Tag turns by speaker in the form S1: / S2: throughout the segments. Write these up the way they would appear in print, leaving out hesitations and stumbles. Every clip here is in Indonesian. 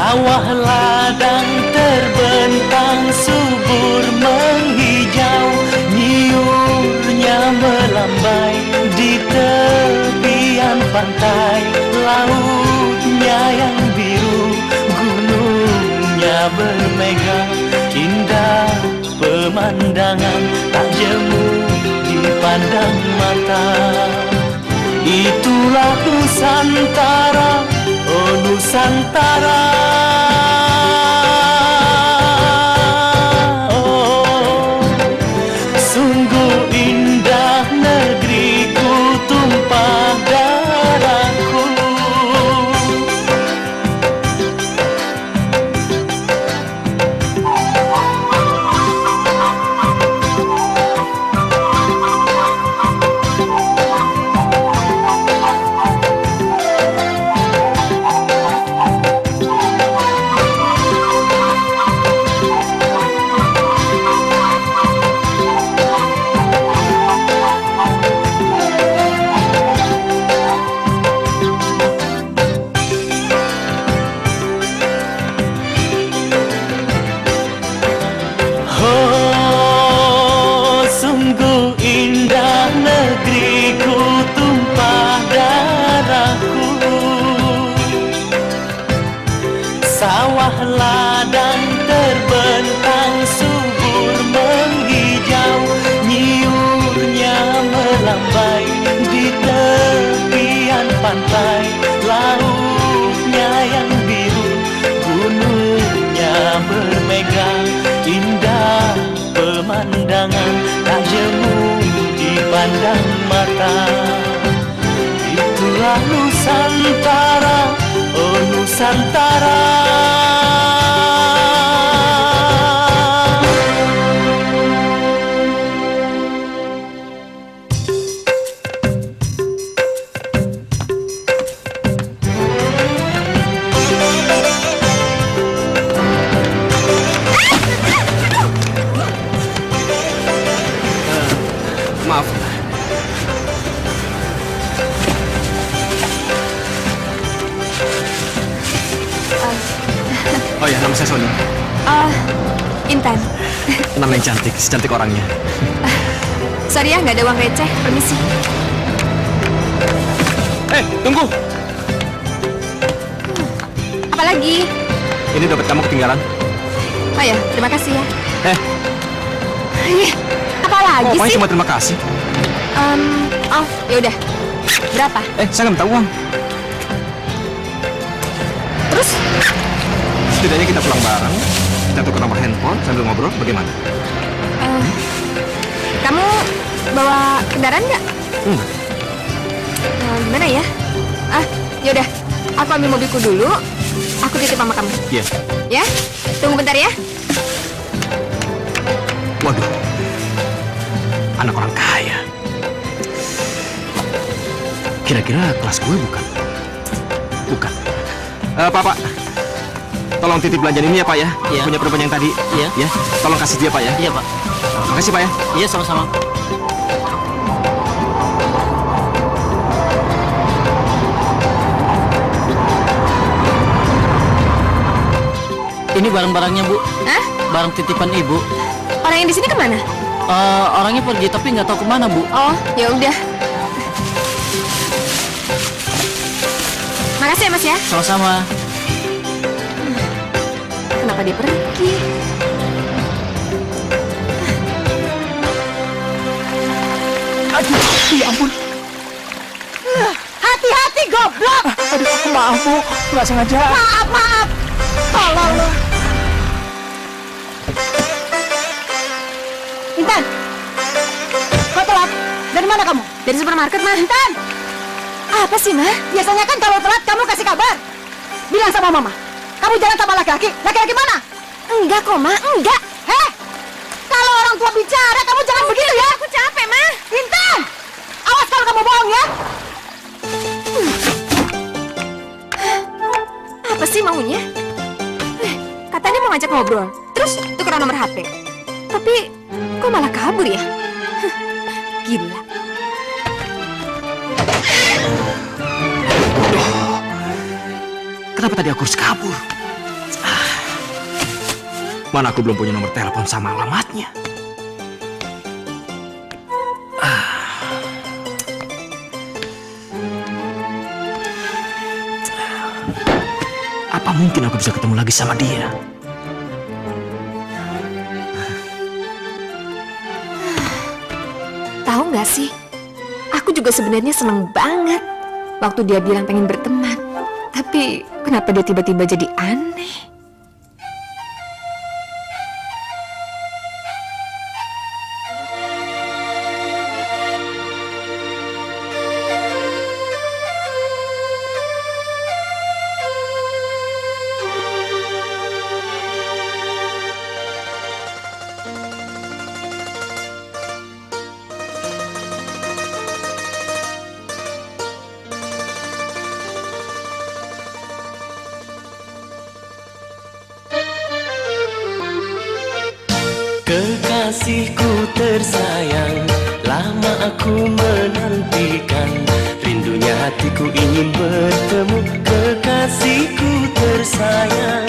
S1: Sawah ladang terbentang subur menghijau, nyiurnya melambai di tepian pantai. Lautnya yang biru, gunungnya bermega, indah pemandangan tak jemu dipandang mata. Itulah Nusantara, oh Nusantara. Oh, sungguh indah negeriku, tumpah darahku. Sawah ladang terbentang subur menghijau, nyiurnya melambai di tepian pantai. Lautnya yang biru, gunungnya bermega, indah pemandangan tak jemu dipandang mata. Itulah Nusantara, oh Nusantara.
S2: Maaf. Oh ya, nama saya Sony.
S3: Intan.
S2: Nama yang cantik, secantik orangnya.
S3: Sorry ya, nggak ada uang receh. Permisi.
S2: Tunggu.
S3: Apa lagi?
S2: Ini dompet kamu ketinggalan.
S3: Oh ya, terima kasih ya. Apa lagi
S2: Pokoknya
S3: sih?
S2: cuma terima kasih.
S3: Oh, yaudah. Berapa?
S2: Saya nggak minta uang.
S3: Terus?
S2: Setidaknya kita pulang bareng, kita tukar nomor handphone sambil ngobrol, bagaimana?
S3: Kamu bawa kendaraan nggak? Gimana ya? Yaudah. Aku ambil mobilku dulu. Aku titip sama kamu.
S2: Iya.
S3: Ya? Tunggu bentar ya.
S2: Waduh, anak orang kaya. Kira-kira kelas gue bukan? Bukan. Pak, tolong titip belanjaan ini ya Pak ya.
S1: Iya.
S2: Punya perempuan yang tadi.
S1: Iya.
S2: Ya, tolong kasih dia Pak ya.
S1: Iya Pak.
S2: Makasih Pak ya.
S1: Iya sama-sama. Ini barang-barangnya Bu.
S3: Hah?
S1: Barang titipan Ibu.
S3: Orang yang di sini kemana?
S1: Orangnya pergi tapi nggak tahu kemana Bu.
S3: Oh, ya udah. Makasih ya Mas ya.
S1: Sama-sama.
S3: Kenapa dia pergi?
S1: Aduh, ya ampun.
S4: Hati-hati goblok.
S1: Aduh, maaf Bu, nggak sengaja.
S4: Maaf. Tolong lu. Intan. Kau telat. Dari mana kamu?
S3: Dari supermarket, Mah.
S4: Intan.
S3: Apa sih, Mah?
S4: Biasanya kan kalau telat kamu kasih kabar. Bilang sama mama. Kamu jalan sama laki-laki. Laki-laki mana?
S3: Enggak kok, Mah. Enggak.
S4: Kalau orang tua bicara kamu jangan begitu ya.
S3: Aku capek, Mah.
S4: Intan. Awas kalau kamu bohong ya.
S3: Apa sih maunya? Katanya mau ngajak ngobrol. Terus tukeran nomor HP. Tapi kok malah kabur ya? Gila.
S2: Kenapa tadi aku harus kabur? Mana aku belum punya nomor telepon sama alamatnya. Apa mungkin aku bisa ketemu lagi sama dia?
S3: Tahu nggak sih? Aku juga sebenarnya seneng banget waktu dia bilang pengen berteman. Tapi kenapa dia tiba-tiba jadi aneh?
S5: Kekasihku tersayang, lama aku menantikan. Rindunya hatiku ingin bertemu, kekasihku tersayang.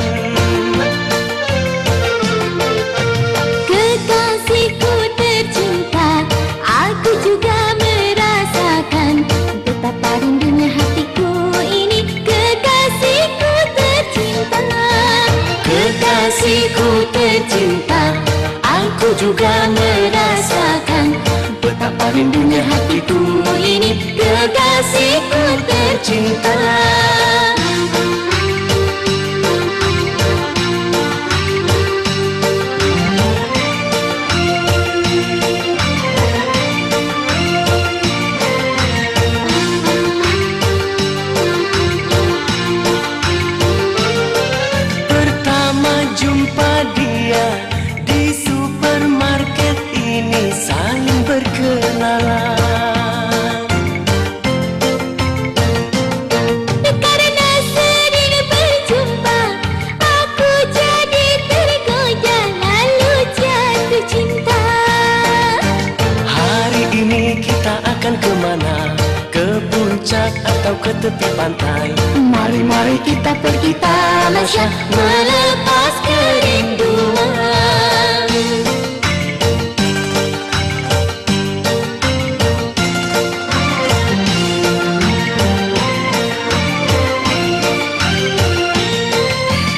S6: Kekasihku tercinta, aku juga merasakan betapa rindunya hatiku ini, kekasihku tercinta.
S5: Kekasihku tercinta, aku juga merasakan betapa rindunya hatiku ini, kekasihku tercinta. Pertama jumpa dia di supermarket ini, saling berkenalan.
S6: Karena sering berjumpa, aku jadi tergoda, lalu jatuh cinta.
S5: Hari ini kita akan kemana? Ke puncak atau ke tepi pantai? Mari kita pergi tamasya, melepas kerinduan.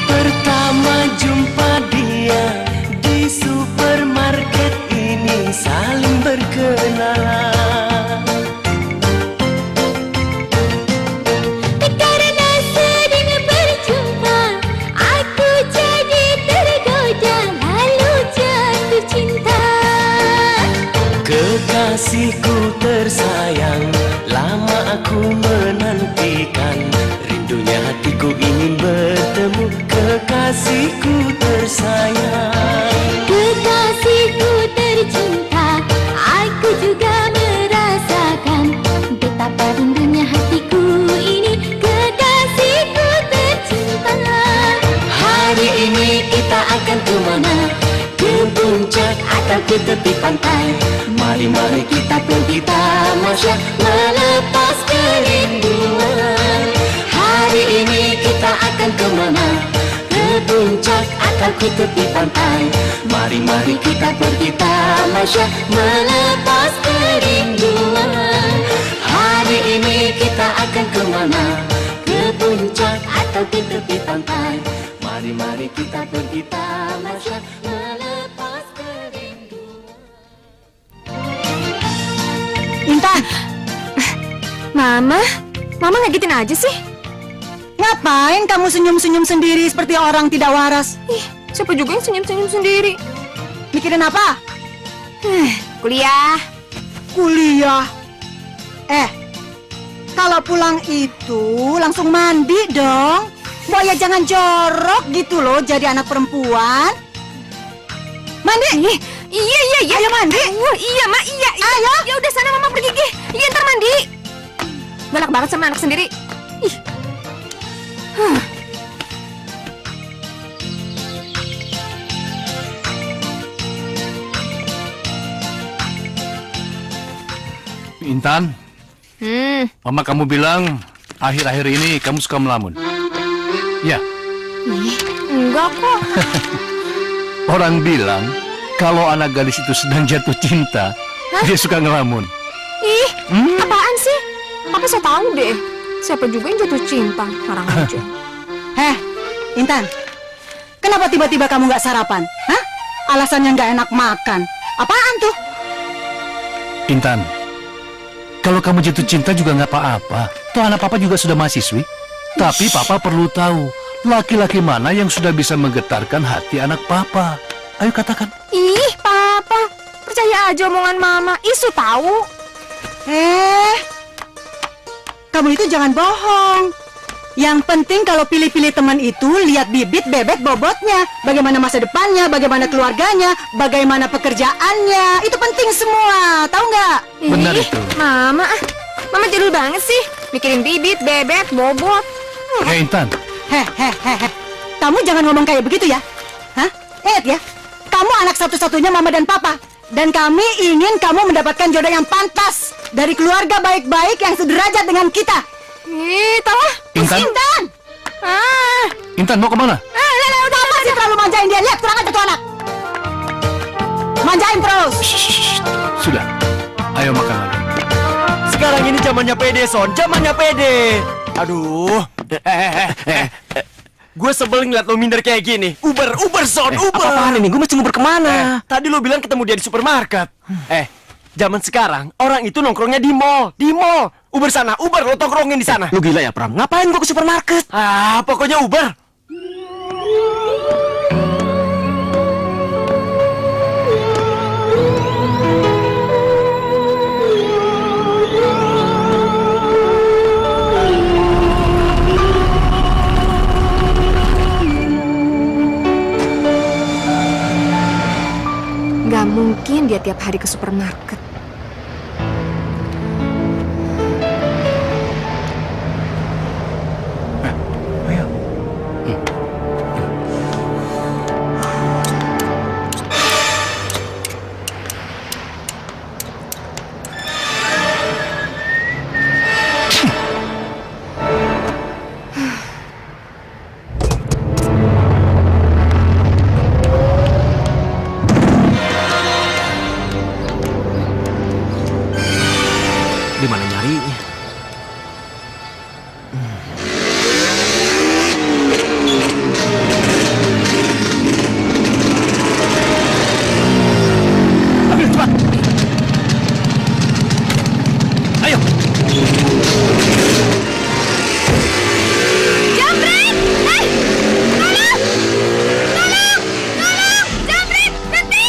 S5: Pertama jumpa dia di supermarket ini, saling berkenalan.
S6: Karena sering berjumpa, aku jadi tergoda, lalu jatuh cinta.
S5: Kekasihku tersayang, lama aku menantikan. Rindunya hatiku ingin bertemu, kekasihku tersayang.
S6: Kekasihku tercinta, aku juga merasakan betapa rindunya hatiku ini, kekasihku tercinta.
S5: Hari ini kita akan kemana? Ke puncak atau ke tepi pantai? Mari kita pergi tamasya, melepas kerinduan. Hari ini kita akan kemana? Ke puncak atau ke tepi pantai? Mari kita pergi tamasya, melepas kerinduan. Hari ini kita akan kemana? Ke puncak atau ke tepi pantai? Mari kita pergi tamasya, melepas kerinduan.
S4: Intan,
S3: Mama ngagetin aja sih.
S4: ngapain kamu senyum-senyum sendiri seperti orang tidak waras?
S3: Ih, siapa juga yang senyum-senyum sendiri?
S4: Mikirin apa?
S3: Kuliah.
S4: Kuliah. Kalau pulang itu langsung mandi dong. Mbak ya jangan jorok gitu loh jadi anak perempuan. Mandi.
S3: Iya.
S4: Ayo mandi.
S3: Iya, Ma, iya.
S4: Ayo.
S3: Ya udah sana Mama pergi, Gi. Iya, ntar mandi. Galak banget sama anak sendiri. Ih.
S7: Intan, Mama kamu bilang akhir-akhir ini kamu suka melamun. Ya,
S3: Enggak kok.
S7: Orang bilang kalau anak gadis itu sedang jatuh cinta, dia suka ngelamun.
S3: Ih, apaan sih? Papa saya tahu deh. Siapa juga yang jatuh cinta? Orang aja.
S4: Heh, Intan. Kenapa tiba-tiba kamu nggak sarapan? Hah? Alasannya nggak enak makan. Apaan tuh?
S7: Intan, kalau kamu jatuh cinta juga nggak apa-apa. Toh anak papa juga sudah mahasiswi. Tapi papa perlu tahu, laki-laki mana yang sudah bisa menggetarkan hati anak papa. Ayo katakan.
S3: Ih, Papa. Percaya aja omongan Mama. Isu tahu.
S4: Kamu itu jangan bohong. Yang penting kalau pilih-pilih teman itu, lihat bibit, bebet, bobotnya. Bagaimana masa depannya, bagaimana keluarganya, bagaimana pekerjaannya. Itu penting semua, tahu nggak?
S7: Benar
S3: Ih,
S7: itu.
S3: Mama jadul banget sih. Mikirin bibit, bebet, bobot.
S7: Intan.
S4: Hehehe. Kamu jangan ngomong kayak begitu ya. Hah? Ingat ya, kamu anak satu-satunya Mama dan Papa. Dan kami ingin kamu mendapatkan jodoh yang pantas dari keluarga baik-baik yang sederajat dengan kita.
S3: Ih, tahu lah.
S7: Intan.
S4: Intan!
S7: Intan mau kemana?
S4: Udah masih terlalu manjain dia. Lihat, kurang aja tuh anak. Manjain terus.
S7: Sudah. Ayo makan lagi.
S2: Sekarang ini zamannya pede, Son. Zamannya pede. Aduh. Gue sebel ngeliat lo minder kayak gini. Uber, Son, Uber. Apaan ini? Gue mesti nguber kemana? Tadi lo bilang ketemu dia di supermarket. Zaman sekarang orang itu nongkrongnya di mall. Uber sana, Uber lo tongkrongin di sana. Lu gila ya, Pram? Ngapain gue ke supermarket? Pokoknya Uber.
S3: Gak mungkin dia tiap hari ke supermarket.
S2: Di mana nyarinya? Ambil cepat. Ayo.
S3: Jambret! Hei! Tolong! Jambret! Berhenti!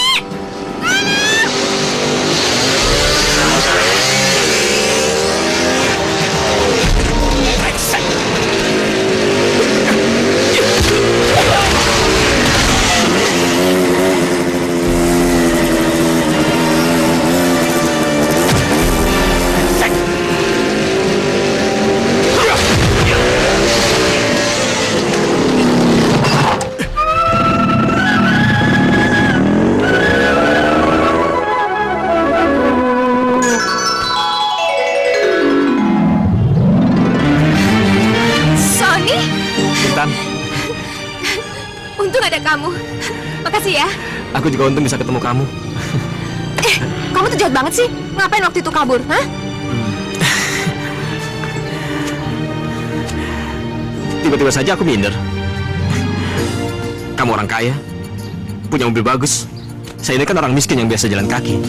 S3: Sony?
S2: Intan,
S3: Untung ada kamu. Makasih ya.
S2: aku juga untung bisa ketemu kamu.
S3: Kamu tuh jahat banget sih. Ngapain waktu itu kabur, hah?
S2: Tiba-tiba saja aku minder. Kamu orang kaya, punya mobil bagus. Saya ini kan orang miskin yang biasa jalan kaki.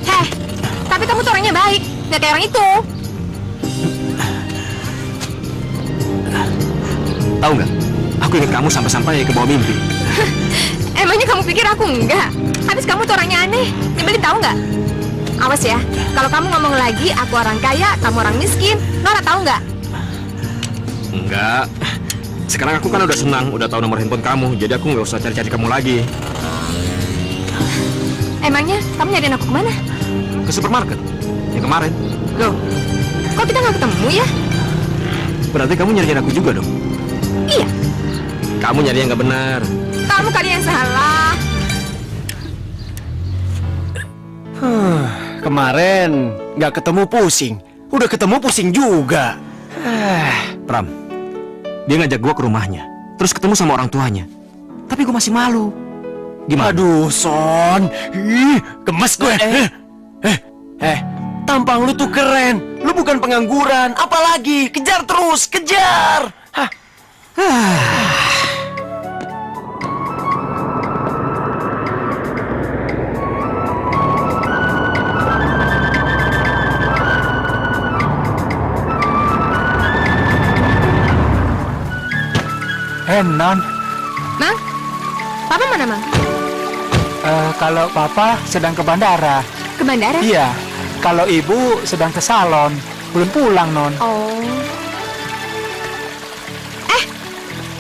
S3: Heh, tapi kamu tuh orangnya baik. Nggak kayak orang itu.
S2: Tahu nggak? Aku ingat kamu sampai-sampai ke bawah mimpi.
S3: Emangnya kamu pikir aku enggak? Habis kamu tuh orangnya aneh. Nyebelin tahu nggak? Awas ya, kalau kamu ngomong lagi aku orang kaya, kamu orang miskin. Nora tahu nggak?
S2: Enggak. Sekarang aku kan udah senang, udah tahu nomor handphone kamu, jadi aku nggak usah cari-cari kamu lagi.
S3: Emangnya kamu nyariin aku kemana?
S2: Ke supermarket yang kemarin.
S3: Loh, kok kita nggak ketemu ya?
S2: Berarti kamu nyariin aku juga dong.
S3: Iya,
S2: Kamu nyari yang nggak benar.
S3: kamu kali yang salah.
S8: Kemarin nggak ketemu pusing, udah ketemu pusing juga.
S2: Pram, dia ngajak gua ke rumahnya, terus ketemu sama orang tuanya. Tapi gua masih malu.
S7: Gimana?
S8: Aduh, Son. Ih, gemes gue.
S2: Tampang lu tuh keren. Lu bukan pengangguran. Apalagi, kejar terus, kejar. Hah.
S9: Non,
S3: Mang? Papa mana, Mang?
S9: kalau papa sedang ke bandara.
S3: Ke bandara?
S9: Iya, kalau ibu sedang ke salon. Belum pulang, Non.
S3: Oh.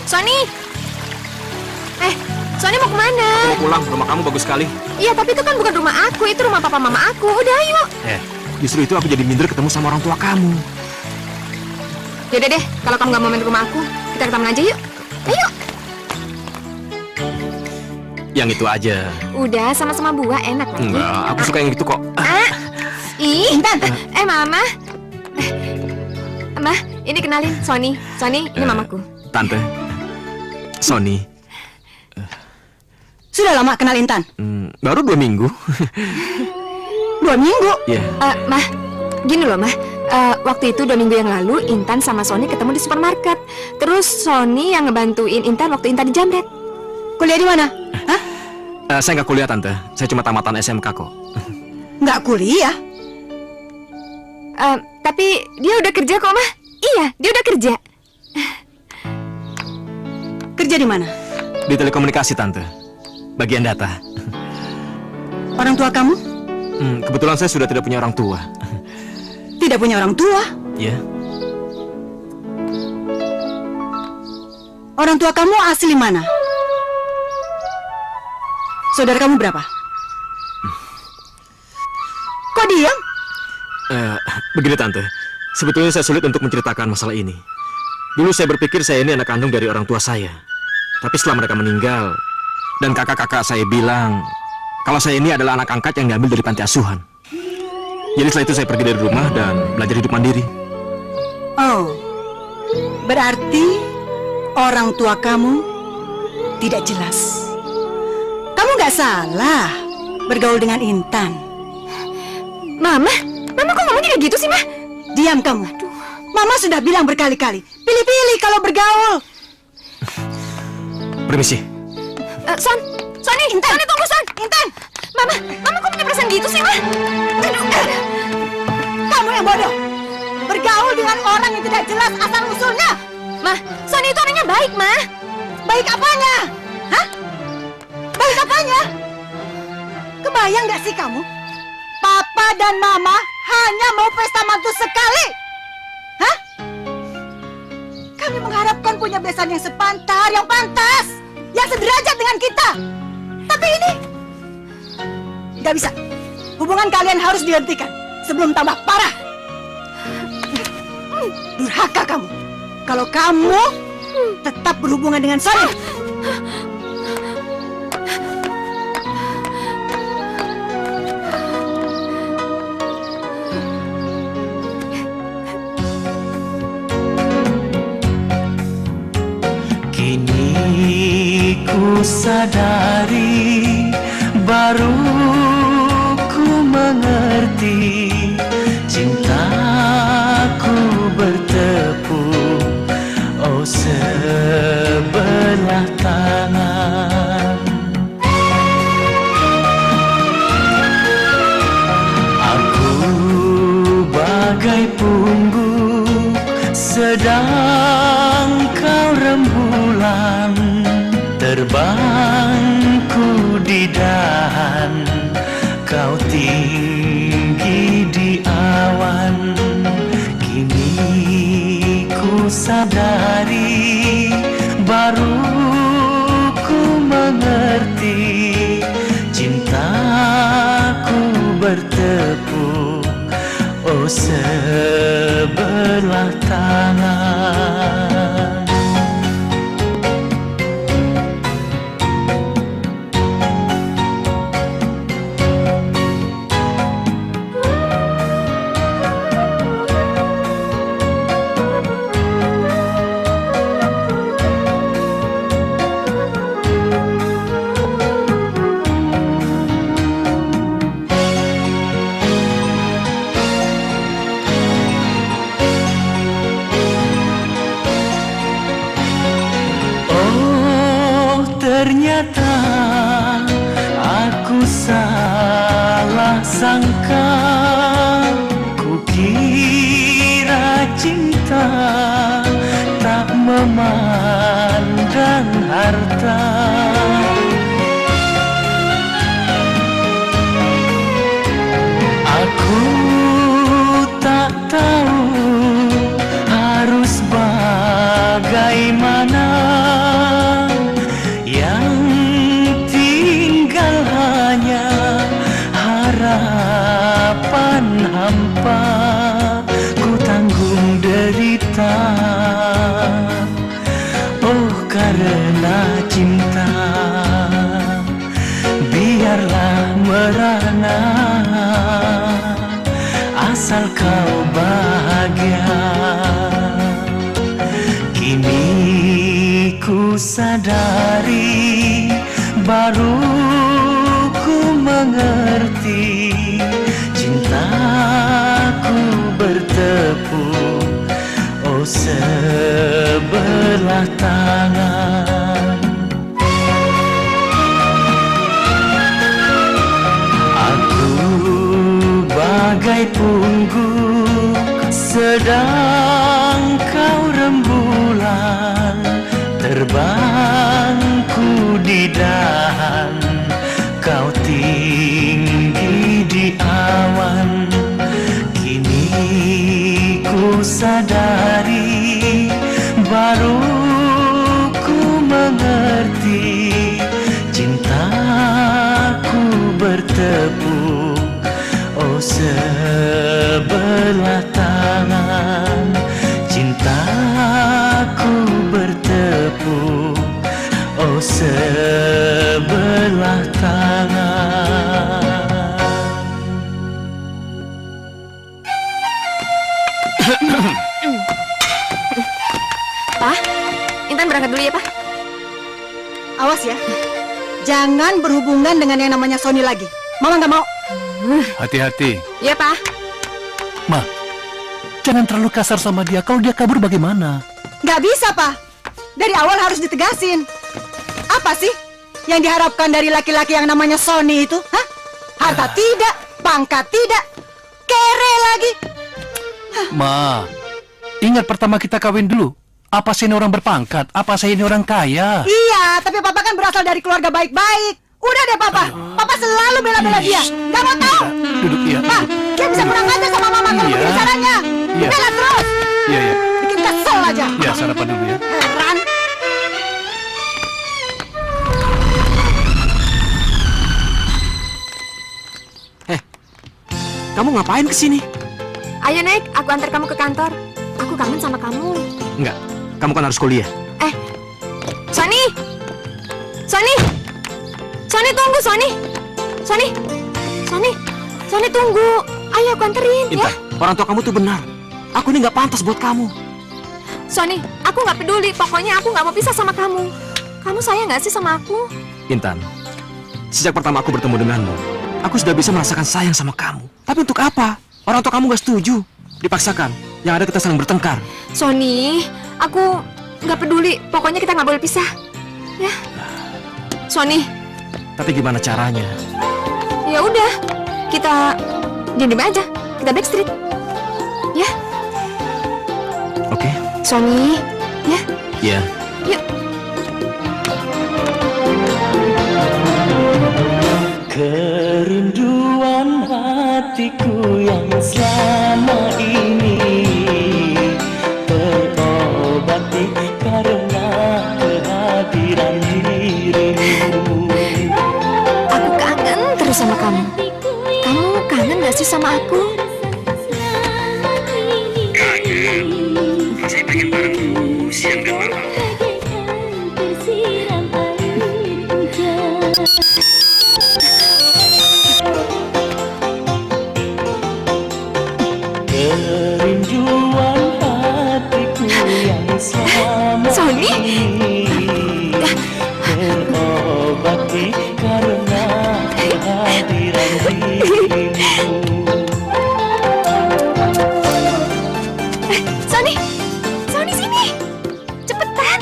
S3: Sony! Sony mau kemana?
S8: Mau pulang, rumah kamu bagus sekali.
S3: Iya, tapi itu kan bukan rumah aku, itu rumah papa mama aku. Udah, yuk.
S8: Justru itu aku jadi minder ketemu sama orang tua kamu.
S3: Yaudah deh, kalau kamu nggak mau main ke rumah aku, kita ke taman aja yuk. Ayo.
S8: Yang itu aja.
S3: Udah, sama-sama buah enak lagi.
S8: Enggak, aku suka yang itu kok.
S3: Intan. Mama. Mah, ini kenalin, Sony. Sony, ini mamaku.
S8: Tante, Sony,
S4: Sudah lama kenal Intan?
S8: baru 2 minggu.
S4: 2 minggu?
S8: Iya.
S3: Mah, gini loh, Mah. Waktu itu 2 minggu yang lalu, Intan sama Sony ketemu di supermarket. Terus Sony yang ngebantuin Intan waktu Intan dijamret.
S4: Kuliah di mana? Hah?
S8: Saya nggak kuliah, Tante. Saya cuma tamatan SMK kok.
S4: Nggak kuliah?
S3: Tapi dia udah kerja kok, Mah. Iya, dia udah kerja.
S4: Kerja di mana?
S8: Di telekomunikasi, Tante. Bagian data.
S4: Orang tua kamu?
S8: Kebetulan saya sudah tidak punya orang tua.
S4: Tidak punya orang tua?
S8: Ya.
S4: Orang tua kamu asli mana? Saudara kamu berapa? Kok diam?
S8: Begini, Tante. Sebetulnya saya sulit untuk menceritakan masalah ini. Dulu saya berpikir saya ini anak kandung dari orang tua saya. Tapi setelah mereka meninggal, dan kakak-kakak saya bilang kalau saya ini adalah anak angkat yang diambil dari panti asuhan. Jadi setelah itu saya pergi dari rumah dan belajar hidup mandiri.
S4: Oh, berarti orang tua kamu tidak jelas. Kamu nggak salah bergaul dengan Intan.
S3: Mama kok ngomongnya kayak gitu sih, Mah?
S4: Diam kamu. Mama sudah bilang berkali-kali, pilih-pilih kalau bergaul.
S8: Permisi.
S3: Sony, Intan. Sony, tunggu, Son. Intan. Mama kok punya perasaan gitu sih, Mah?
S4: Kamu yang bodoh. Bergaul dengan orang yang tidak jelas asal-usulnya.
S3: Mah, Sony itu orangnya baik, Mah.
S4: Baik apanya? Hah? Baik apanya? Kebayang nggak sih kamu? Papa dan Mama hanya mau pesta mantu sekali. Hah? Kami mengharapkan punya besan yang sepantar, yang pantas, yang sederajat dengan kita. Tapi ini nggak bisa. Hubungan kalian harus dihentikan sebelum tambah parah. Durhaka kamu. Kalau kamu tetap berhubungan dengan saya.
S5: Kini ku sadari, baru ku mengerti, cintaku bertepuk, oh sebelah tangan. Aku bagai pungguk, sedang kau rembulan, terbangku di dahan, kau tinggi di awan. Kini ku sadari, baru ku mengerti, cintaku bertepuk, oh sebelah tangan. ternyata aku salah sangka. Kukira cinta tak memandang harta. Aku tak tahu harus bagaimana. Yang tinggal hanya harapan hampa. Ku tanggung derita, oh karena cinta. Biarlah merana, asal kau bahagia. Kini ku sadari, baru ku mengerti, cintaku bertepuk, oh sebelah tangan. Aku bagai pungguk, sedang kau rembulan. Terbangku di dahan, kau tinggi di awan. Kini ku sadari, baru ku mengerti, cintaku bertepuk, oh sebelah tangan. Cintaku bertepuk, oh sebelah tangan.
S3: Pak, Intan berangkat dulu ya, Pak.
S4: Awas ya, jangan berhubungan dengan yang namanya Sony lagi. Mama nggak mau.
S7: Hati-hati.
S3: Iya, Pak.
S7: Ma, jangan terlalu kasar sama dia. Kalau dia kabur bagaimana?
S4: Nggak bisa, Pak. Dari awal harus ditegasin. Apa sih yang diharapkan dari laki-laki yang namanya Sony itu? Hah? Harta tidak, pangkat tidak, kere lagi.
S7: Ma, ingat pertama kita kawin dulu. Apa saya ini orang berpangkat? Apa saya ini orang kaya?
S4: Iya, tapi Papa kan berasal dari keluarga baik-baik. Udah deh, Papa. Papa selalu bela-bela dia. Nggak mau tahu.
S7: Duduk, iya.
S4: Pak, dia bisa kurang aja sama Mama kalau
S7: Iya.
S4: begini caranya.
S7: Iya.
S4: Bela terus.
S7: Iya, iya.
S4: Bikin kesel aja.
S7: Ya, sarapan dulu ya.
S4: Heran.
S8: Kamu ngapain kesini?
S3: Ayo, Nek, aku antar kamu ke kantor. Aku kangen sama kamu.
S8: Enggak, kamu kan harus kuliah.
S3: Sony! Sony! Sony, tunggu, Sony! Sony! Sony! Sony, tunggu. Ayo, aku anterin, ya.
S8: Intan, orang tua kamu tuh benar. Aku ini nggak pantas buat kamu.
S3: Sony, aku nggak peduli. Pokoknya aku nggak mau pisah sama kamu. Kamu sayang nggak sih sama aku?
S8: Intan, sejak pertama aku bertemu denganmu, aku sudah bisa merasakan sayang sama kamu. Tapi untuk apa? Orang tua kamu nggak setuju. Dipaksakan. Yang ada kita saling bertengkar.
S3: Sony, aku nggak peduli. Pokoknya kita nggak boleh pisah. Ya. Sony.
S8: Tapi gimana caranya?
S3: Ya udah, kita diem aja. Kita backstreet. Ya.
S8: Oke.
S3: Sony, ya.
S8: Iya.
S3: Yuk.
S5: Kerinduan hatiku yang selama ini terobati karena kehadiran dirimu.
S3: Aku kangen terus sama kamu. Kamu kangen gak sih sama aku?
S5: Kangen. Masih pengen bareng siang dan malam. Kerinduan hatiku yang selama
S3: Sony?
S5: ini terobati karena kehadiran dirimu.
S3: Sony! Sony, sini! Cepetan!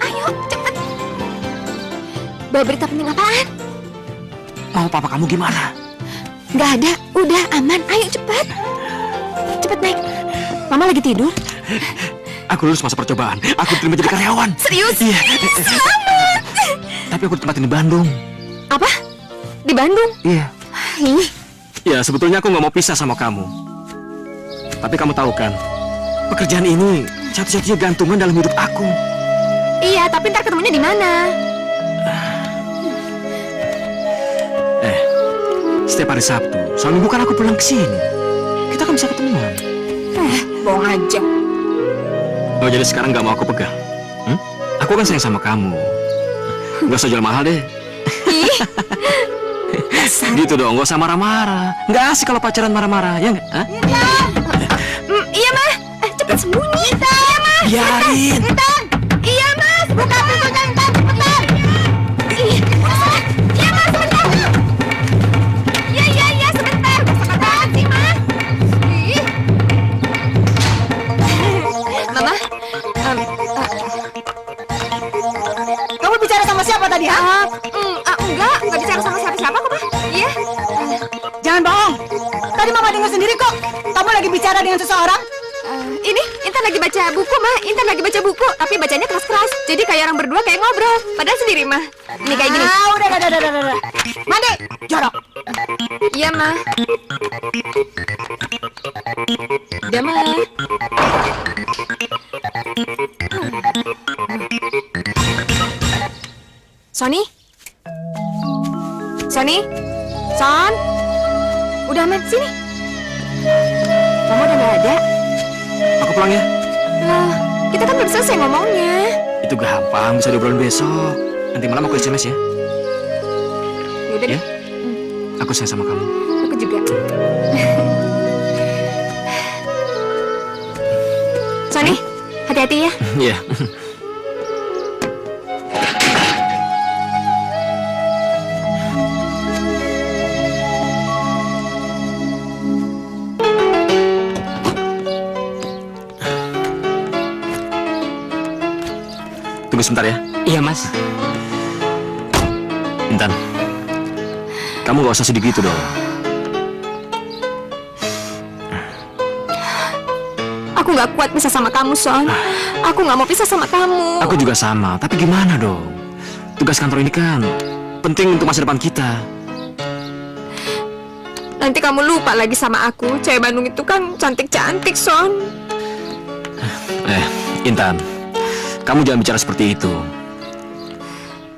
S3: Ayo, cepet! Bawa berita penting apaan?
S8: Mau papa kamu gimana?
S3: Nggak ada, udah aman. Ayo cepat. Cepat naik. Mama lagi tidur.
S8: Aku lulus masa percobaan. Aku diterima jadi karyawan.
S3: Serius?
S8: Iya.
S3: Selamat.
S8: Tapi aku ditempatin di Bandung.
S3: Apa? Di Bandung?
S8: Iya.
S3: Ih,
S8: Ya, sebetulnya aku nggak mau pisah sama kamu. Tapi kamu tahu kan, pekerjaan ini satu-satunya gantungan dalam hidup aku.
S3: iya, tapi ntar ketemunya di mana?
S8: Setiap hari Sabtu, soal minggu kan aku pulang ke sini. Kita kan bisa ketemuan.
S3: Bohong aja.
S8: Oh, jadi sekarang nggak mau aku pegang? Aku kan sayang sama kamu. Nggak usah jual mahal deh.
S3: Ih,
S8: Gitu dong, nggak usah marah-marah. Nggak asik kalau pacaran marah-marah, ya nggak? Hah?
S3: iya mah. Cepat sembunyi. Iya mah.
S8: Biarin.
S3: Intan. Iya mas. Buka pintunya Intan. Cepetan. Ih, iya mas sebentar. Iya sebentar. Sebentar sih mas. Ih. Mama.
S4: Kamu bicara sama siapa tadi, ha?
S3: Enggak bicara sama siapa-siapa kok, Ma. Iya.
S4: Jangan bohong. Tadi Mama dengar sendiri kok. Kamu lagi bicara dengan seseorang.
S3: Ini Intan lagi baca buku, Ma. Intan lagi baca buku, tapi bacanya keras-keras. Jadi kayak orang berdua kayak ngobrol. Padahal sendiri, Ma. Ini kayak gini.
S4: Udah. Mandi, jorok.
S3: Iya, Ma. Udah, Ma. Sony? Son? Udah aman, sini. Kamu udah gak ada?
S8: Aku pulang ya.
S3: Lah, kita kan belum selesai ngomongnya.
S8: Itu gampang, bisa diobrolin besok. Nanti malam aku SMS ya.
S3: Yaudah deh,
S8: Ya? Aku sayang sama kamu.
S3: aku juga. Sony, hati-hati ya.
S8: Iya. Tunggu sebentar ya.
S2: Iya, Mas.
S8: Intan, kamu gak usah sedih gitu dong.
S3: Aku nggak kuat pisah sama kamu, Son. Aku nggak mau pisah sama kamu.
S8: Aku juga sama, tapi gimana dong? Tugas kantor ini kan penting untuk masa depan kita.
S3: Nanti kamu lupa lagi sama aku. Cewek Bandung itu kan cantik-cantik, Son.
S8: Intan, kamu jangan bicara seperti itu.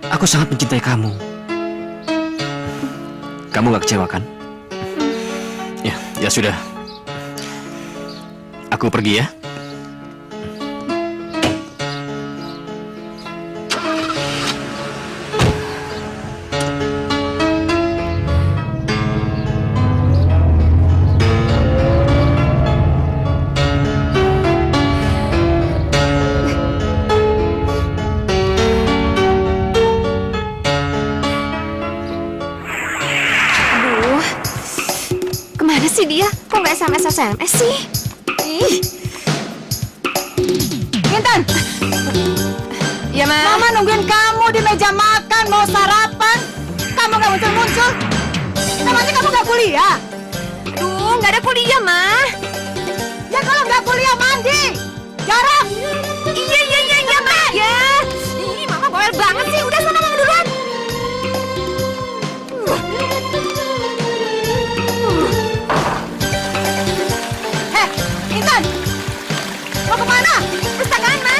S8: Aku sangat mencintai kamu. Kamu gak kecewa kan? Ya sudah. Aku pergi ya.
S3: Aduh, kemana sih dia? Kok nggak SMS sih? Ih.
S4: Intan,
S3: Ya, Ma.
S4: Mama nungguin kamu di meja makan mau sarapan. Kamu nggak muncul-muncul. Namanya kamu nggak kuliah.
S3: Aduh, nggak ada kuliah, Ma.
S4: Ya kalau nggak kuliah mandi. Jorok.
S3: Iya, Ma. Ya. Ih, Mama bawel banget sih. Udah sana Mama duluan.
S4: Intan, mau kemana?
S3: Perpustakaan, Ma.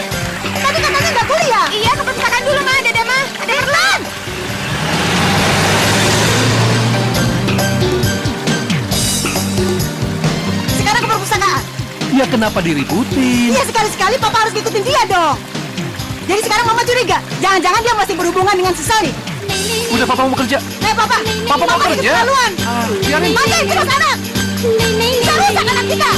S4: Tadi katanya nggak kuliah.
S3: Iya, ke perpustakaan dulu, Ma. Dadah, Ma. Ada Herlan.
S4: Sekarang ke perpustakaan.
S7: Ya kenapa diributin?
S4: Iya sekali-sekali Papa harus ngikutin dia dong. Jadi sekarang Mama curiga. Jangan-jangan dia masih berhubungan dengan si Sony.
S7: Udah papa mau bekerja.
S4: Papa.
S7: Papa mau
S4: itu
S7: kerja.
S4: keterlaluan.
S7: Biarin.
S4: Mandi, terus anak. Bisa rusak anak kita.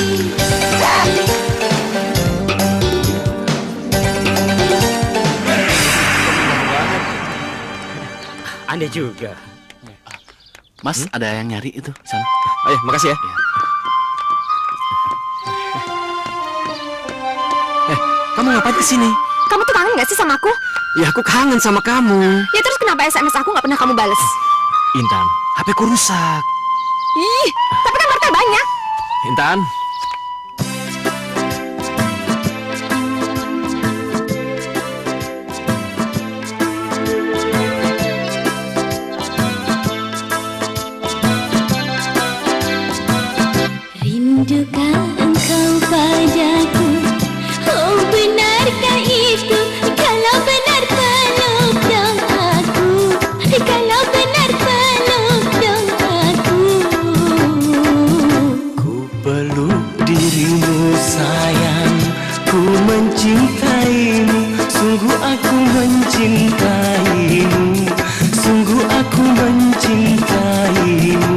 S2: Anda juga.
S7: Mas, ada yang nyari itu sana.
S8: Ayo, makasih ya. Kamu ngapain kesini?
S3: Kamu tuh kangen nggak sih sama aku?
S8: Ya aku kangen sama kamu.
S3: Ya terus kenapa SMS aku nggak pernah kamu bales?
S8: Intan, HP-ku rusak.
S3: Ih, tapi kan Martel banyak.
S8: Intan.
S6: Rindukah engkau padaku? Oh benarkah itu? Kalau benar peluk dong aku. Kalau benar peluk dong aku.
S5: Ku peluk dirimu sayang, ku mencintaimu. Sungguh aku mencintaimu. Sungguh aku mencintaimu.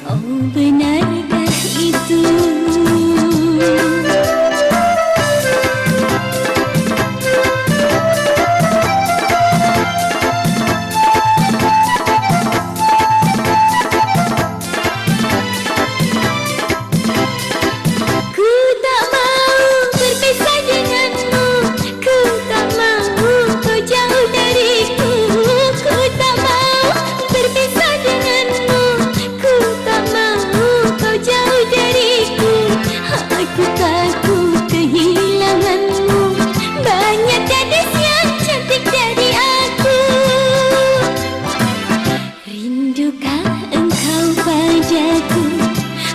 S6: Oh benarkah itu? Ku tak mau berpisah denganmu. Ku tak mau kau jauh dariku. Ku tak mau berpisah denganmu. Ku tak mau kau jauh dariku. Aku takut kehilanganmu. Banyak gadis yang cantik dari aku. Rindukah engkau padaku?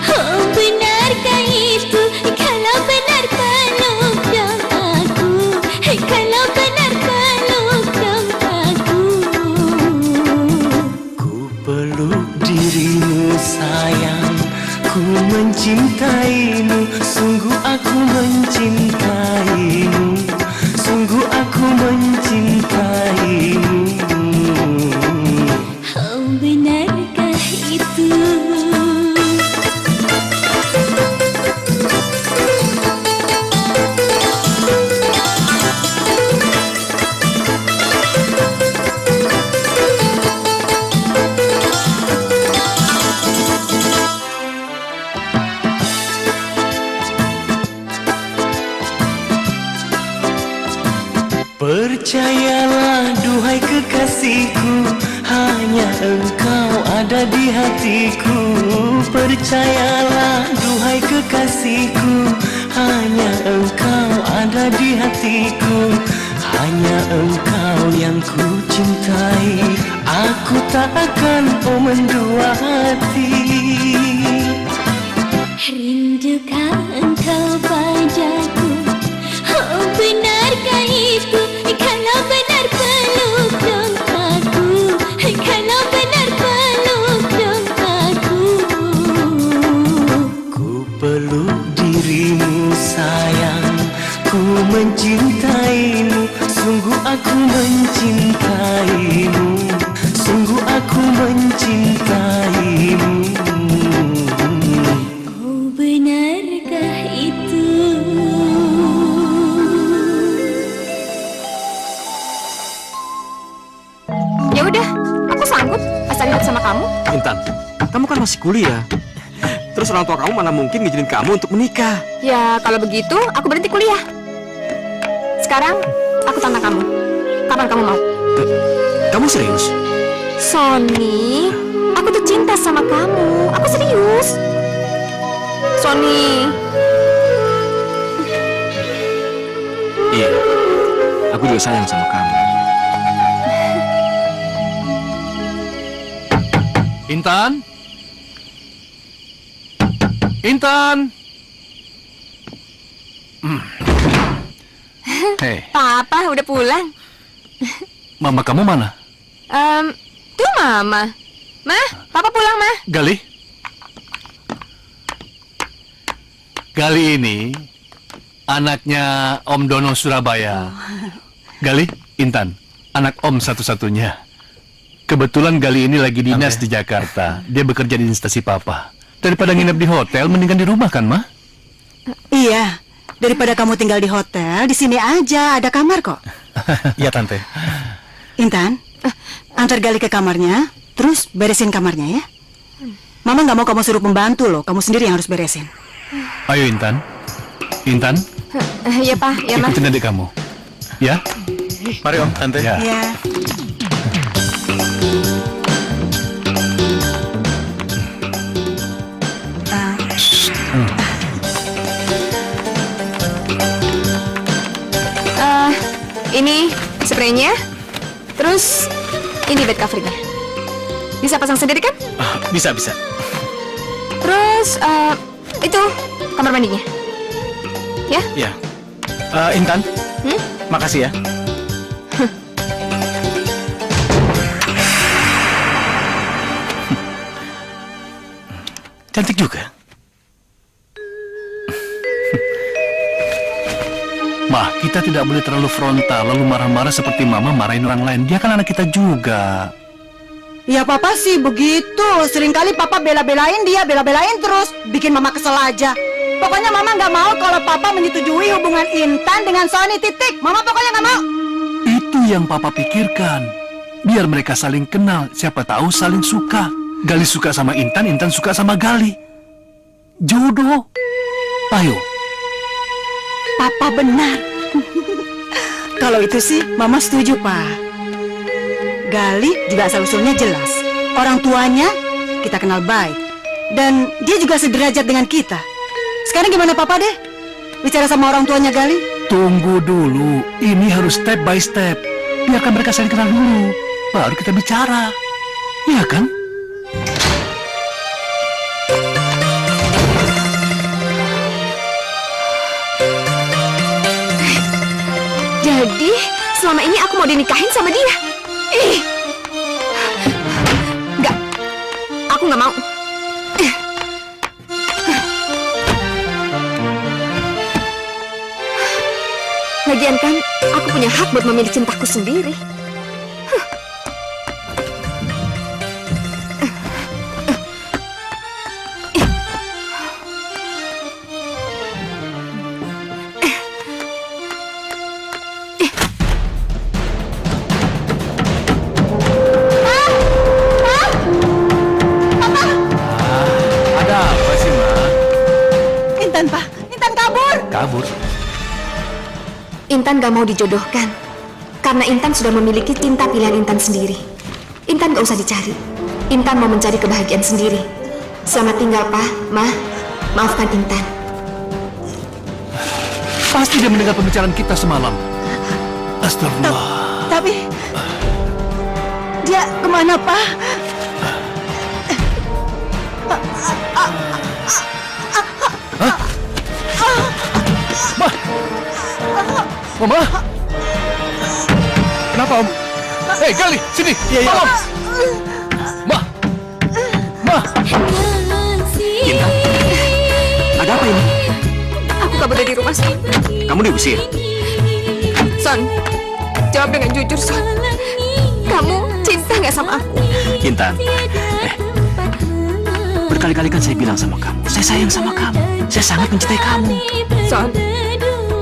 S6: Oh benarkah itu? Kalau benar peluk dong aku. Kalau benar peluk dong aku.
S5: Ku peluk dirimu sayang, ku mencintaimu. Sungguh aku mencintaimu. Sungguh aku mencintaimu.
S6: Oh benarkah itu?
S5: Percayalah duhai kekasihku, hanya engkau ada di hatiku. Percayalah duhai kekasihku, hanya engkau ada di hatiku. Hanya engkau yang ku cintai, aku tak akan mendua hati.
S6: Rindukah engkau padaku? Oh benarkah itu? Kalau benar peluk dong aku. Kalau benar peluk dong aku.
S5: Ku peluk dirimu sayang, ku mencintaimu. Sungguh aku mencintaimu. Sungguh aku mencintaimu.
S6: Oh benarkah itu?
S3: Ya udah, aku sanggup asal hidup sama kamu.
S8: Intan, kamu kan masih kuliah. Terus orang tua kamu mana mungkin ngizinin kamu untuk menikah?
S3: Ya kalau begitu aku berhenti kuliah. Sekarang aku tantang kamu. Kapan kamu mau?
S8: Kamu serius?
S3: Sony, aku tuh cinta sama kamu. Aku serius. Sony.
S8: Iya, aku juga sayang sama kamu.
S7: Intan? Intan? Hei,
S3: Papa udah pulang.
S7: mama kamu mana?
S3: Tuh Mama. Mah, Papa pulang, Mah.
S7: Gali? Gali ini anaknya Om Dono Surabaya. Gali, Intan, anak Om satu-satunya. Kebetulan Gali ini lagi dinas di Jakarta. Dia bekerja di instansi Papa. Daripada nginep di hotel, mendingan di rumah kan, Ma?
S4: Iya, daripada kamu tinggal di hotel, di sini aja ada kamar kok.
S7: Iya, Tante.
S4: Intan, antar Gali ke kamarnya, terus beresin kamarnya ya. Mama nggak mau kamu suruh pembantu loh, kamu sendiri yang harus beresin.
S7: Ayo, Intan. Intan,
S3: Iya, Pak. Iya, Mah.
S7: ikutin adik kamu. Ya?
S10: Mari Om, Tante.
S7: Ya.
S4: Ya.
S3: Ini spraynya, terus ini bed covernya. Bisa pasang sendiri kan?
S10: Bisa, bisa.
S3: Terus itu kamar mandinya. Ya?
S10: Ya. Intan, makasih ya.
S7: Cantik juga. Ma, kita tidak boleh terlalu frontal lalu marah-marah seperti Mama marahin orang lain. Dia kan anak kita juga.
S4: Ya Papa sih begitu. Seringkali Papa bela-belain dia, bela-belain terus. Bikin Mama kesel aja. Pokoknya Mama nggak mau kalau Papa menyetujui hubungan Intan dengan Sony, titik. Mama pokoknya nggak mau.
S7: Itu yang Papa pikirkan. Biar mereka saling kenal, siapa tahu saling suka. Gali suka sama Intan, Intan suka sama Gali. Jodoh. Ayo.
S4: Papa benar. Kalau itu sih Mama setuju, Pak. Gali juga asal-usulnya jelas. Orang tuanya kita kenal baik. Dan dia juga sederajat dengan kita. Sekarang gimana Papa deh? Bicara sama orang tuanya Gali?
S7: Tunggu dulu. Ini harus step by step. Biarkan mereka saling kenal dulu. Baru kita bicara. Iya kan?
S3: Jadi, selama ini aku mau dinikahin sama dia. Enggak. Aku nggak mau. Lagian kan, aku punya hak buat memilih cintaku sendiri.
S7: Kabur.
S3: Intan gak mau dijodohkan karena Intan sudah memiliki cinta pilihan Intan sendiri. Intan gak usah dicari. Intan mau mencari kebahagiaan sendiri. Selamat tinggal, Pak, Ma. Maafkan Intan.
S7: Pasti dia mendengar pembicaraan kita semalam. Astagfirullah.
S4: Tapi dia kemana, Pak?
S7: Mama? Kenapa, Om? Hei, Gali, sini.
S10: Iya, iya.
S7: Tolong. Ma.
S8: Intan, ada apa ini?
S3: Aku kabur dari rumah, Son.
S8: Kamu diusir?
S3: Son, jawab dengan jujur, Son. Kamu cinta nggak sama aku?
S8: Intan, berkali-kali kan saya bilang sama kamu, saya sayang sama kamu. Saya sangat mencintai kamu.
S3: Son,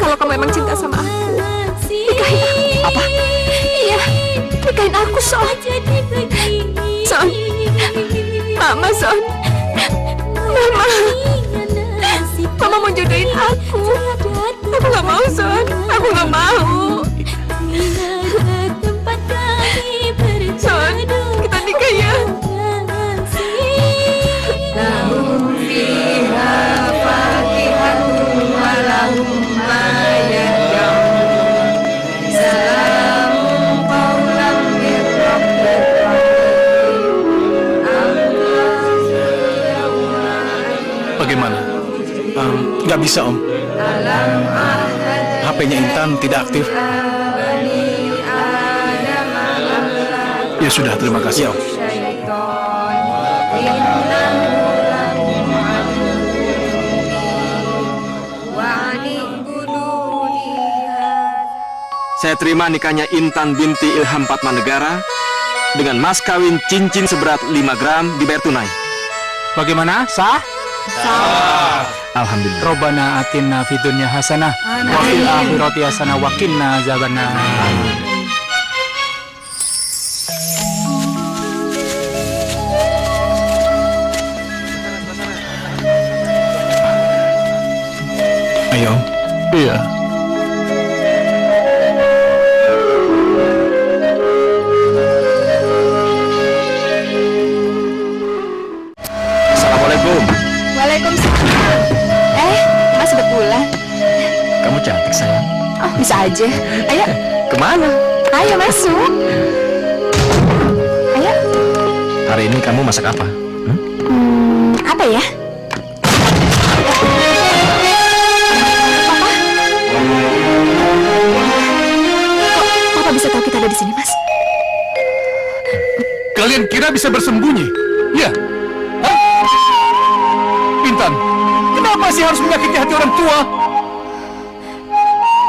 S3: kalau kamu emang cinta sama aku, nikahin aku.
S8: Apa?
S3: Iya, nikahin aku, Son. Son, Mama, Son. Mama mau jodohin aku. Aku nggak mau, Son. Aku nggak mau. Son, kita nikah ya.
S7: Bagaimana?
S10: Nggak bisa, Om. HP-nya Intan tidak aktif.
S7: Ya sudah, terima kasih, Om.
S8: Saya terima nikahnya Intan binti Ilham Patmanegara dengan mas kawin cincin seberat 5 gram dibayar tunai.
S9: Bagaimana? Sah?
S8: Alhamdulillah.
S9: Robbana atina fid dunya hasanah wa fil akhirati hasanah wa qina azabannar.
S10: Ayo, Om.
S7: Iya.
S3: Mas sudah pulang.
S8: Kamu cantik, sayang.
S3: Oh, bisa aja. Ayo.
S8: Kemana?
S3: Ayo masuk. Ayo.
S8: Hari ini kamu masak apa?
S3: Apa ya? Papa bisa tahu kita ada di sini, Mas?
S7: Kalian kira bisa bersembunyi? Ya. Hah? Intan, kenapa sih harus menyakiti hati orang tua?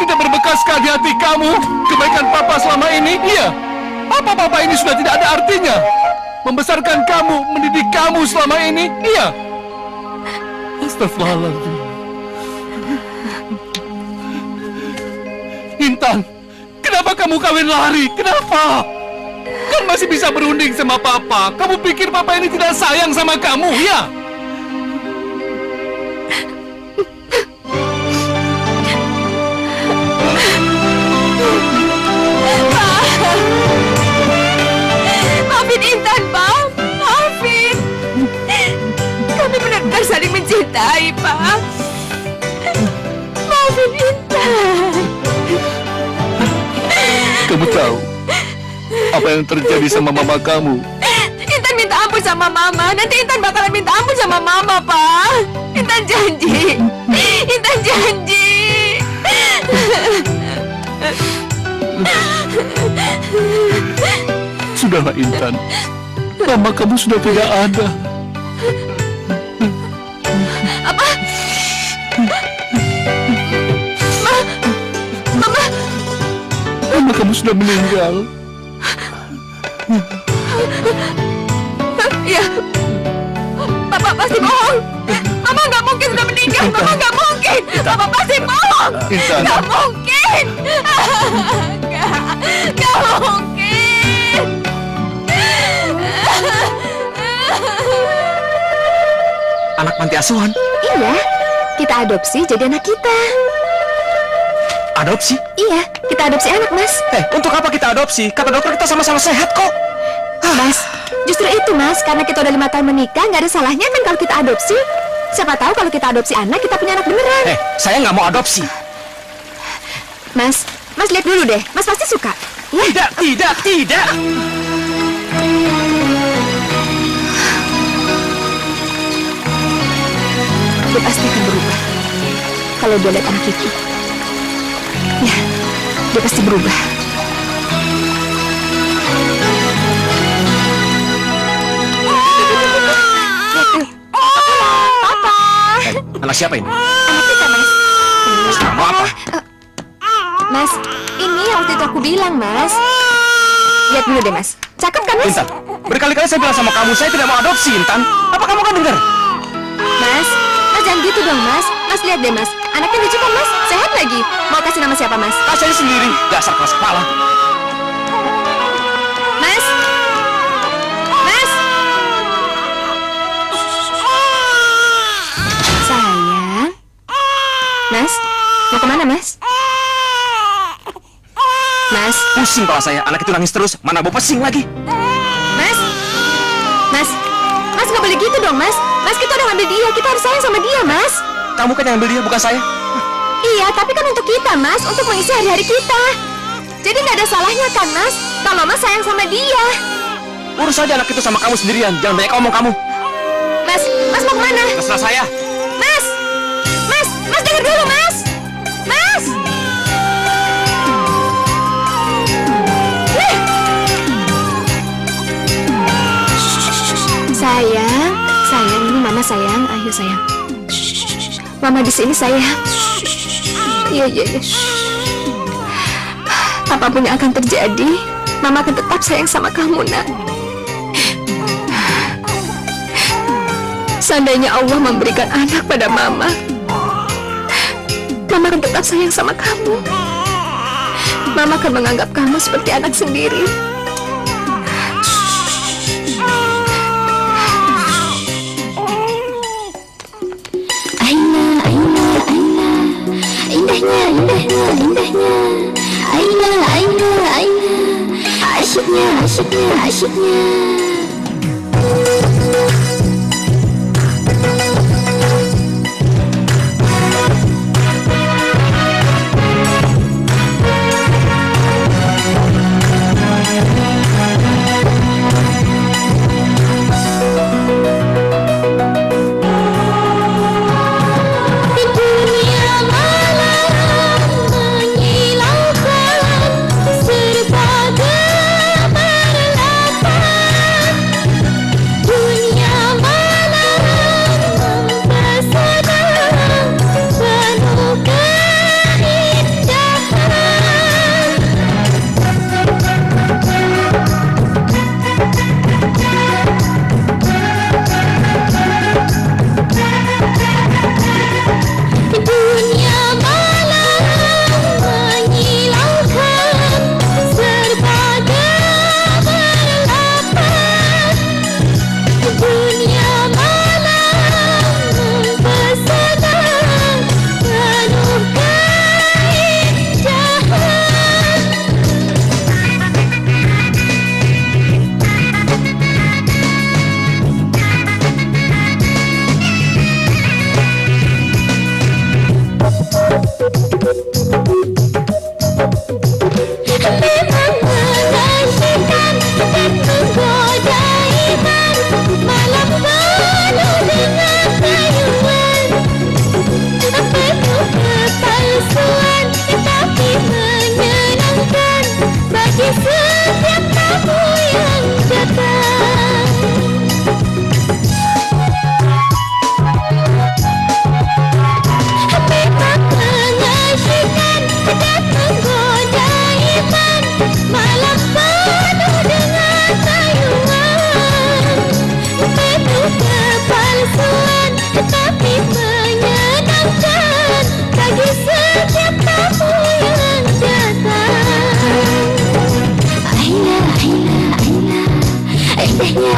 S7: Tidak berbekaskah di hati kamu kebaikan papa selama ini? Iya. Apa papa ini sudah tidak ada artinya? Membesarkan kamu, mendidik kamu selama ini? Iya. Astagfirullahaladzim. Intan, kenapa kamu kawin lari? Kenapa? Kan masih bisa berunding sama papa. Kamu pikir papa ini tidak sayang sama kamu, ya?
S3: Maafin Intan, Pak. Maafin. Kami benar-benar saling mencintai, Pak. Maafin Intan.
S7: Kamu tahu apa yang terjadi sama mama kamu?
S3: Intan minta ampun sama Mama. Nanti Intan bakalan minta ampun sama Mama, Pak. Intan janji. Intan janji.
S7: Sudahlah, Intan. Mama kamu sudah tidak ada.
S3: Apa? Mama.
S7: Mama kamu sudah meninggal.
S3: Ya, Papa pasti bohong. Mama nggak mungkin sudah meninggal. Mama nggak mungkin. Papa pasti bohong.
S7: Intan.
S3: Nggak mungkin. Nggak mungkin.
S8: Anak panti asuhan?
S3: Iya, kita adopsi jadi anak kita.
S8: Adopsi?
S3: Iya, kita adopsi anak, Mas.
S8: Untuk apa kita adopsi? Kata dokter kita sama-sama sehat kok.
S3: Mas, justru itu, Mas. Karena kita udah 5 tahun menikah, nggak ada salahnya kan kalau kita adopsi. Siapa tahu kalau kita adopsi anak, kita punya anak beneran.
S8: Saya nggak mau adopsi.
S3: Mas lihat dulu deh. Mas pasti suka. Ya?
S8: Tidak.
S3: Dia pasti akan berubah kalau dia lihat anak itu. Ya, dia pasti berubah. Papa.
S8: Anak siapa ini?
S3: Anak kita, Mas.
S8: Mas, kamu apa?
S3: Mas, ini yang waktu itu aku bilang, Mas. Lihat dulu deh, Mas. Cakep kan, Mas?
S8: Intan, berkali-kali saya bilang sama kamu, saya tidak mau adopsi, Intan. Apa kamu kan dengar?
S3: Mas jangan gitu dong, Mas. Mas lihat deh, Mas. Anaknya lucu kan, Mas? Sehat lagi. Mau kasih nama siapa, Mas?
S8: Kasih sendiri, dasar keras kepala.
S3: Mas. Sayang. Mas, mau kemana, Mas? Mas.
S8: Pusing kepala saya, anak itu nangis terus. Mana mau pesing lagi?
S3: Mas nggak boleh gitu dong, Mas. Mas, kita udah ngambil dia, kita harus sayang sama dia, Mas.
S8: Kamu kan yang ambil dia, bukan saya.
S3: Iya, tapi kan untuk kita, Mas, untuk mengisi hari-hari kita. Jadi nggak ada salahnya kan, Mas, kalau Mas sayang sama dia.
S8: Urus saja anak itu sama kamu sendirian, jangan banyak ngomong kamu.
S3: Mas mau kemana?
S8: Terserah saya.
S3: Mas dengar dulu, Mas. Sayang, ini Mama sayang. Ayo sayang. Mama di sini sayang. Iya. Apapun yang akan terjadi, Mama akan tetap sayang sama kamu, Nak. Seandainya Allah memberikan anak pada Mama akan tetap sayang sama kamu. Mama akan menganggap kamu seperti anak sendiri. Indahnya, asyiknya.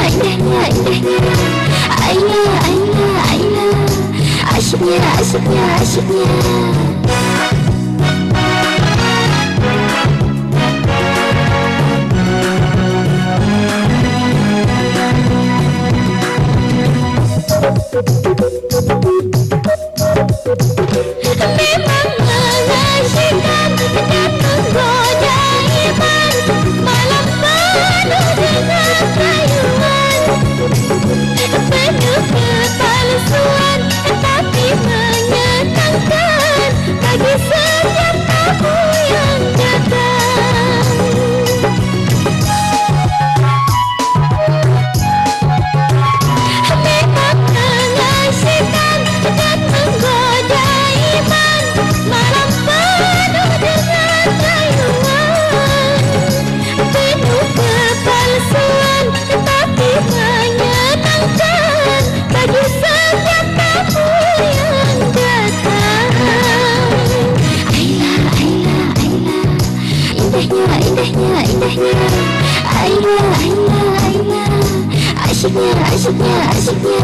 S6: indahnya, indahnya. Aila, Aila, Aila. Asyiknya, asyiknya, asyiknya. Memang mengasihkan dan menggoda iman, malam penuh dengan rayuan, penuh kepalsuan tapi menyenangkan bagi setiap tamu yang datang. Memang mengasihkan dan menggoda iman, malam penuh dengan rayuan, penuh kepalsuan tapi menyenangkan bagi setiap tamu yang datang. Aila, Aila, Aila. Indahnya, indahnya, indahnya. Aila, Aila, Aila. Asyiknya, asyiknya, asyiknya.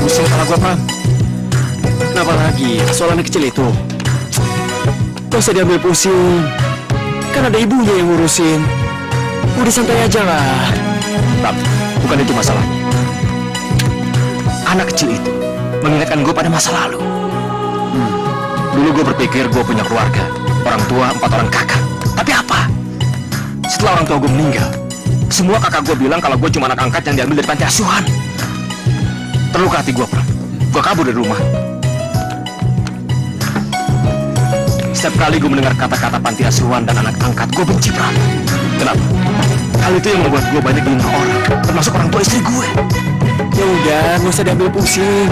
S2: Pusing kepala gua, Pram. Kenapa lagi? Soal anak kecil itu. Gak usah diambil pusing. Kan ada ibunya yang ngurusin. Udah santai aja lah. Pram, bukan itu masalahnya. Anak kecil itu mengingatkan gue pada masa lalu. Dulu gue berpikir gue punya keluarga, orang tua, 4 orang kakak. Tapi apa? Setelah orang tua gue meninggal, semua kakak gue bilang kalau gue cuma anak angkat yang diambil dari panti asuhan. Terluka hati gue, Pram. Gue kabur dari rumah. Setiap kali gue mendengar kata-kata panti asuhan dan anak angkat, gue benci, Pram. Kenapa? Hal itu yang membuat gue banyak dihina orang, termasuk orang tua istri gue. Ya udah, nggak usah diambil pusing.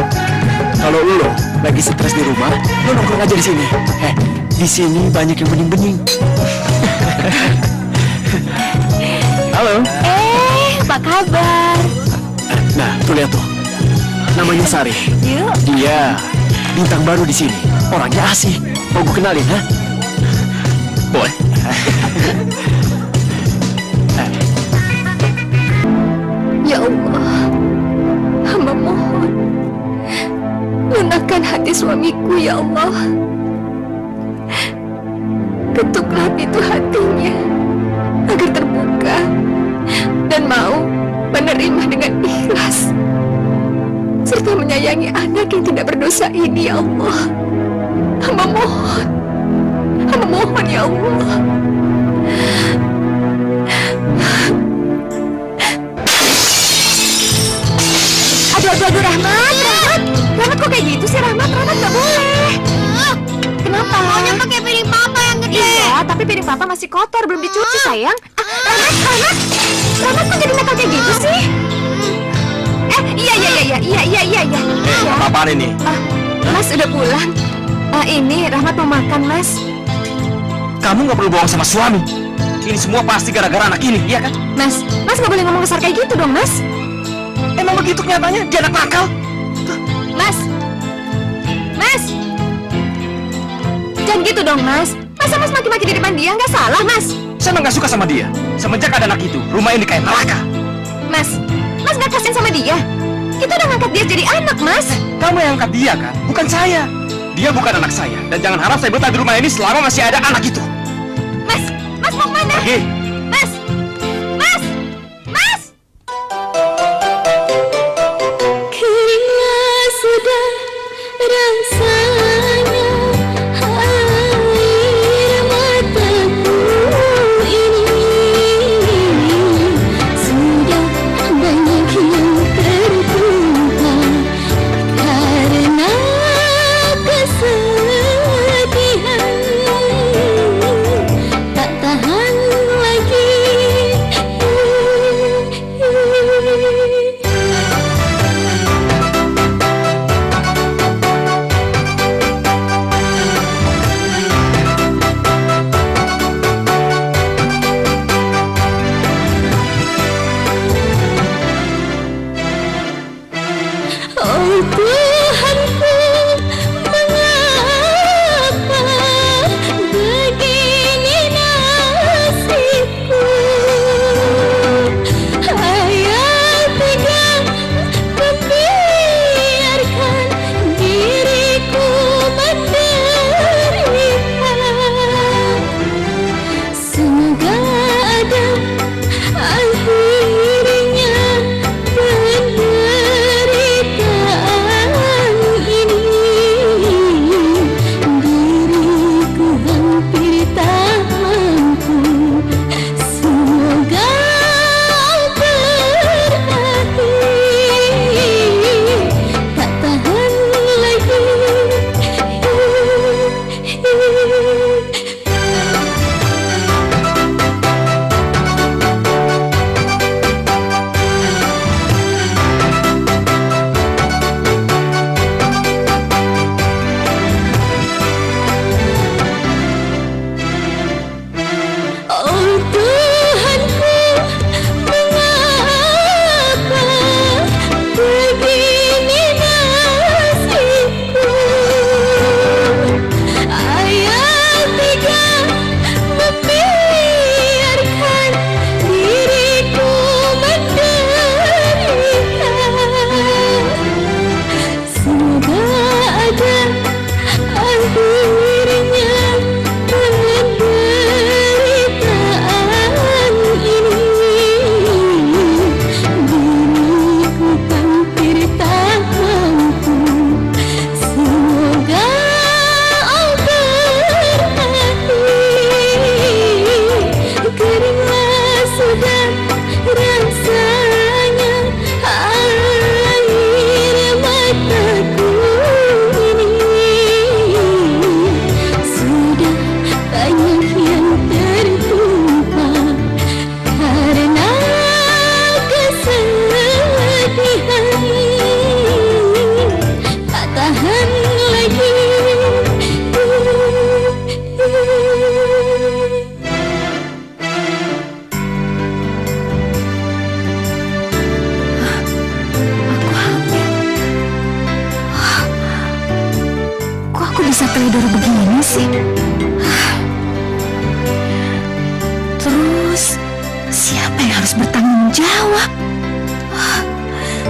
S2: Kalau lo lagi stres di rumah, lo nongkrong aja di sini. Di sini banyak yang bening-bening. Halo.
S6: Apa kabar?
S2: Nah, tuh lihat tuh. Namanya Sari.
S6: Yuk.
S2: Dia bintang baru di sini. Orangnya asik. Mau gue kenalin, ha? Boleh.
S3: Ya Allah, hamba mohon, lunakkan hati suamiku ya Allah. Ketuklah pintu hatinya agar terbuka dan mau menerima dengan ikhlas serta menyayangi anak yang tidak berdosa ini ya Allah. Hamba mohon ya Allah. Aduh, Rahmat kok kayak gitu sih, Rahmat nggak boleh. Kenapa? Maunya pakai piring papa yang gede. Iya, tapi piring papa masih kotor, belum dicuci sayang. Rahmat kok jadi nakal kayak gitu sih? Iya.
S8: Apa-apaan ini?
S3: Mas udah pulang. Ini Rahmat mau makan, Mas.
S8: Kamu nggak perlu bohong sama suami. Ini semua pasti gara-gara anak ini, iya kan?
S3: Mas nggak boleh ngomong kasar kayak gitu dong, Mas.
S2: Emang begitu kenyataannya, dia anak nakal.
S3: Mas, jangan gitu dong, Mas. Masa Mas maki-maki di depan dia, nggak salah, Mas.
S8: Saya emang nggak suka sama dia. Semenjak ada anak itu, rumah ini kayak neraka.
S3: Mas nggak kasihan sama dia. Kita udah ngangkat dia jadi anak, Mas.
S8: Kamu yang angkat dia kan, bukan saya. Dia bukan anak saya, dan jangan harap saya betah di rumah ini selama masih ada anak itu.
S3: Mas mau mana?
S8: Pergi.
S3: Mas.
S6: Keringlah sudah rasanya air mataku ini, sudah banyak yang tertumpah karena kesedihan, tak tahan lagi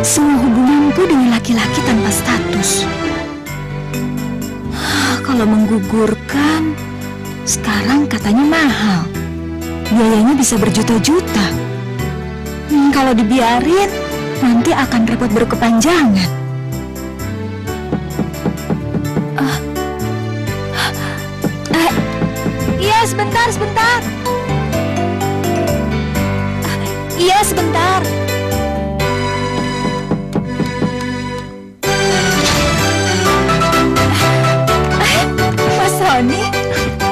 S6: semua hubunganku dengan laki-laki tanpa status. Kalau menggugurkan, sekarang katanya mahal. Biayanya bisa berjuta-juta. Kalau dibiarin, nanti akan repot berkepanjangan. Iya, sebentar. Iya, sebentar. Mas Roni,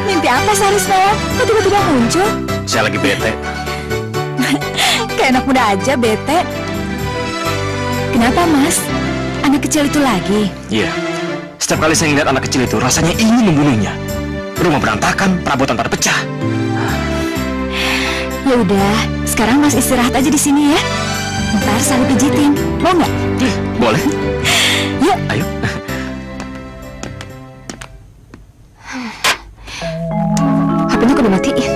S6: mimpi apa sehari semalam? Kok tiba-tiba muncul?
S8: Saya lagi bete.
S6: Kayak anak muda aja bete. Kenapa, Mas? Anak kecil itu lagi?
S8: Iya. Setiap kali saya ngeliat anak kecil itu, rasanya ingin membunuhnya. Rumah berantakan, perabotan pada pecah.
S6: Ya udah, sekarang Mas istirahat aja di sini ya. Ntar Sari pijitin, mau nggak?
S8: Boleh.
S6: Yuk.
S8: Ayo.
S3: HP-nya kok dimatiin?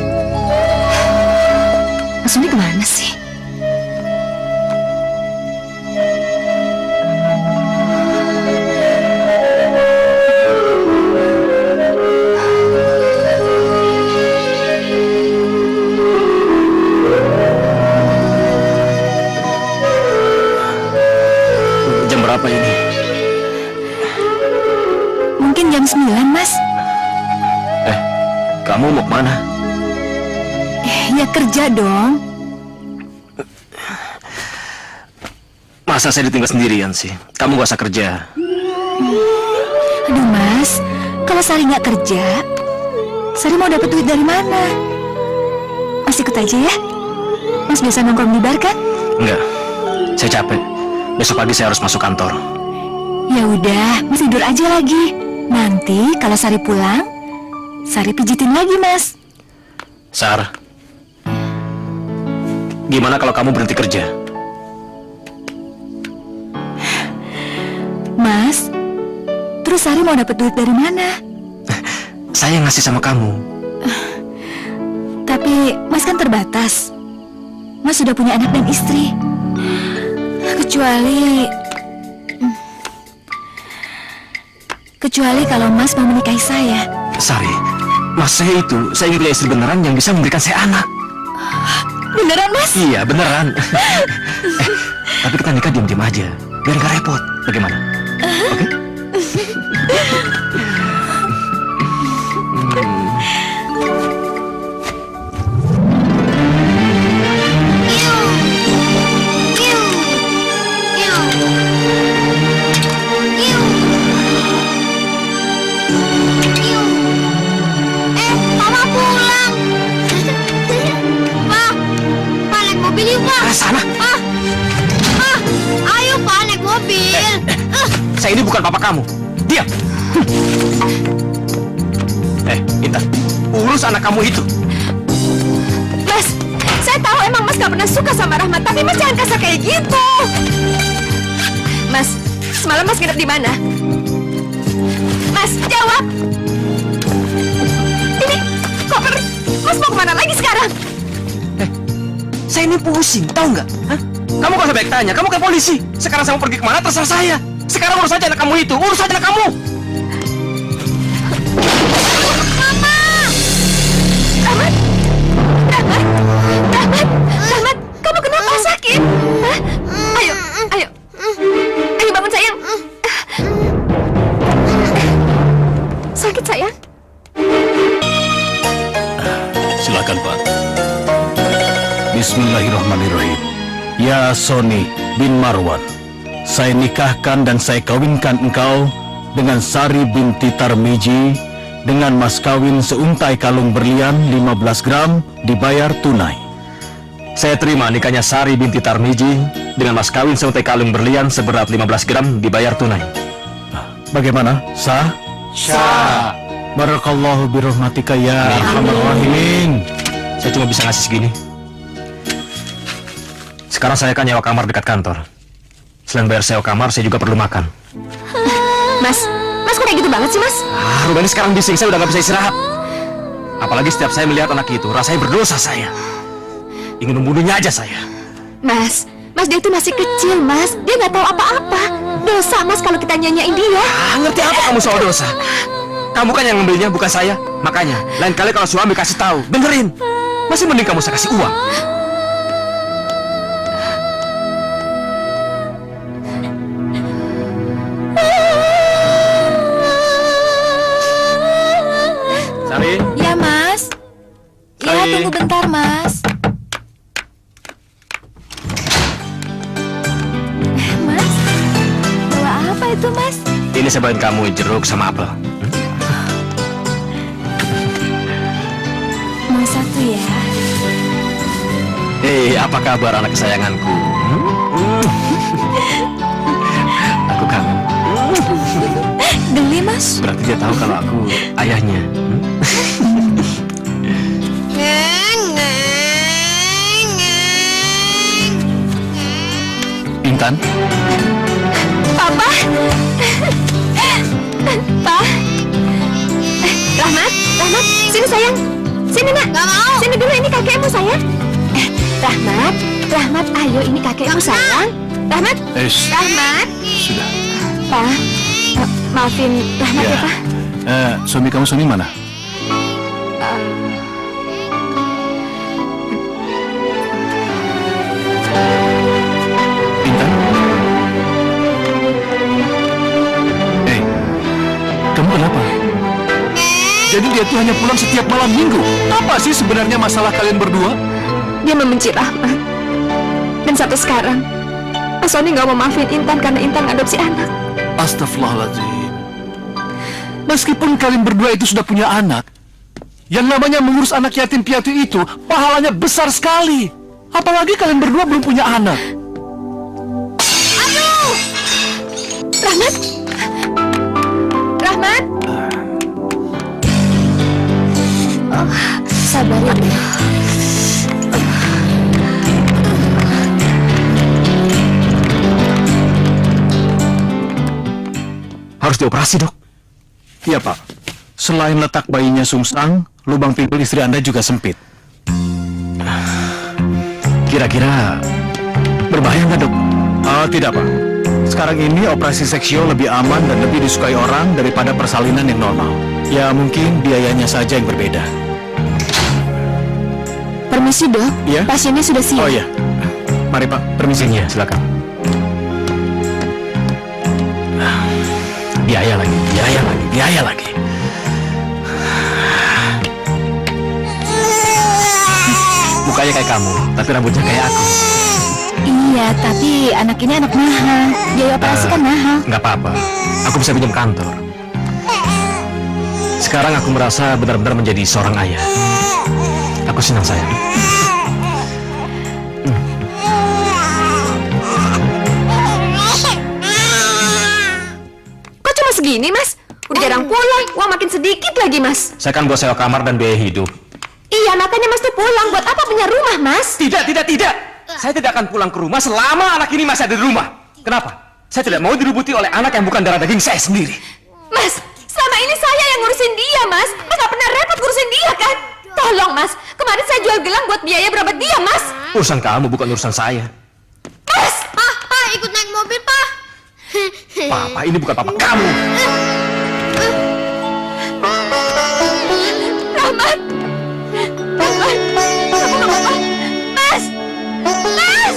S3: Mas Sony kemana sih?
S8: Apa ini?
S6: Mungkin jam 9, Mas.
S8: Kamu mau kemana?
S6: Ya kerja dong.
S8: Masa saya ditinggal sendirian sih? Kamu gak usah kerja.
S6: Aduh, Mas. Kalau Sari nggak kerja, Sari mau dapat duit dari mana? Mas ikut aja ya. Mas biasa nongkrong di bar kan?
S8: Enggak. Saya capek. Besok pagi saya harus masuk kantor.
S6: Ya udah, Mas tidur aja lagi. Nanti kalau Sari pulang, Sari pijitin lagi, Mas.
S8: Sar, gimana kalau kamu berhenti kerja?
S6: Mas, terus Sari mau dapat duit dari mana?
S8: Saya yang ngasih sama kamu.
S6: Tapi Mas kan terbatas. Mas sudah punya anak dan istri. Kecuali kalau Mas mau menikahi saya.
S8: Sari, Mas saya ingin punya istri beneran yang bisa memberikan saya anak.
S6: Beneran, Mas?
S8: Iya, beneran. Tapi kita nikah diam-diam aja, biar gak repot. Bagaimana? Oke? Sana.
S6: Ayo Pak, naik mobil.
S8: Saya ini bukan papa kamu. Diam. Intan, urus anak kamu itu.
S6: Mas, saya tahu emang Mas gak pernah suka sama Rahmat, tapi Mas jangan kasar kayak gitu. Mas, semalam Mas nginep di mana? Mas, jawab. Ini koper. Mas mau kemana lagi sekarang?
S8: Saya ini pusing, tahu nggak? Kamu gak usah banyak tanya, kamu kayak polisi. Sekarang saya mau pergi kemana terserah saya. Sekarang urus aja anak kamu itu, urus aja anak kamu.
S6: Mama! Rahmat! Rahmat, kamu kenapa sakit? Hah? Ayo. Ayo bangun sayang. Sakit sayang?
S7: Silakan Pak. Bismillahirrahmanirrahim. Ya Sony bin Marwan, saya nikahkan dan saya kawinkan engkau dengan Sari binti Tarmiji dengan mas kawin seuntai kalung berlian 15 gram dibayar tunai.
S8: Saya terima nikahnya Sari binti Tarmiji dengan mas kawin seuntai kalung berlian seberat 15 gram dibayar tunai.
S7: Bagaimana? Sah?
S8: Sah.
S7: Barakallahu birahmatika ya arhamar rahimin.
S8: Saya cuma bisa ngasih segini. Sekarang saya akan nyewa kamar dekat kantor. Selain bayar sewa kamar, saya juga perlu makan.
S6: Mas kok kayak gitu banget sih, Mas?
S8: Rumah ini sekarang bising, saya udah gak bisa istirahat. Apalagi setiap saya melihat anak itu, rasanya berdosa saya. Ingin membunuhnya aja saya.
S6: Mas Mas, dia itu masih kecil, Mas. Dia nggak tahu apa-apa. Dosa, Mas, kalau kita nyanyain dia.
S8: Ngerti apa kamu soal dosa? Kamu kan yang ngambilnya, bukan saya. Makanya, lain kali kalau suami kasih tahu, dengerin. Masih mending kamu saya kasih uang. Sari?
S6: Ya, Mas. Ya,
S8: Sari.
S6: tunggu bentar, Mas. Mas, bawa apa itu, Mas?
S8: Ini saya bawain kamu jeruk sama apel.
S6: Mau satu ya?
S8: Hei, apa kabar anak kesayanganku? Aku kangen.
S6: Geli, Mas.
S8: Berarti dia tahu kalau aku ayahnya.
S7: Intan,
S6: Papa. Pak. Rahmat, Rahmat, sini sayang. Sini nak. Gak mau. Sini dulu, ini kakekmu sayang. Rahmat, Rahmat, ayo ini kakekmu sayang. Rahmat, Rahmat.
S7: sudah.
S6: Pak, maafin Rahmat ya, Pak.
S7: Suami kamu suami mana? Intan? Kamu kenapa? Jadi dia tuh hanya pulang setiap malam minggu. Apa sih sebenarnya masalah kalian berdua?
S6: Dia membenci Rahmat. Dan sampai sekarang, Pak Sony nggak mau maafin Intan karena Intan adopsi anak.
S7: Astagfirullahaladzim. Meskipun kalian berdua itu sudah punya anak, yang namanya mengurus anak yatim piatu itu pahalanya besar sekali. Apalagi kalian berdua belum punya anak.
S6: Aduh! Rahmat? Rahmat? Oh, sabar ya.
S8: Harus dioperasi, Dok.
S10: Iya, Pak. Selain letak bayinya sungsang, lubang pinggul istri Anda juga sempit.
S8: Kira-kira berbahaya nggak, Dok?
S10: Tidak, Pak. Sekarang ini operasi seksio lebih aman dan lebih disukai orang daripada persalinan yang normal. Ya, mungkin biayanya saja yang berbeda.
S6: Permisi, Dok.
S10: Iya?
S6: Pasiennya sudah siap.
S10: Oh iya. Mari, Pak. Permisinya.
S8: Silakan. Biaya lagi, biaya lagi, biaya lagi. Mukanya kayak kamu, tapi rambutnya kayak aku.
S6: Iya, tapi anak ini anak mahal. Biaya operasi kan mahal.
S8: Nggak apa-apa, aku bisa pinjam kantor. Sekarang aku merasa benar-benar menjadi seorang ayah. Aku senang, sayang.
S6: Kok cuma segini, Mas? Udah jarang pulang. Uang makin sedikit lagi, Mas.
S8: Saya kan buat sewa kamar dan biaya hidup.
S6: Iya, makanya Mas tuh pulang. Buat apa punya rumah, Mas?
S8: Tidak, tidak, tidak. Saya tidak akan pulang ke rumah selama anak ini masih ada di rumah. Kenapa? Saya tidak mau dirubuti oleh anak yang bukan darah daging saya sendiri.
S6: Mas, selama ini saya yang ngurusin dia, Mas. Mas gak pernah repot ngurusin dia, kan? Tolong, Mas. Kemarin saya jual gelang buat biaya berobat dia, Mas.
S8: Urusan kamu bukan urusan saya.
S6: Mas!
S11: Pak, ikut naik mobil, Pak.
S8: Papa, ini bukan papa kamu.
S6: Rahmat! Rahmat! Kamu gak apa-apa? Mas! Mas!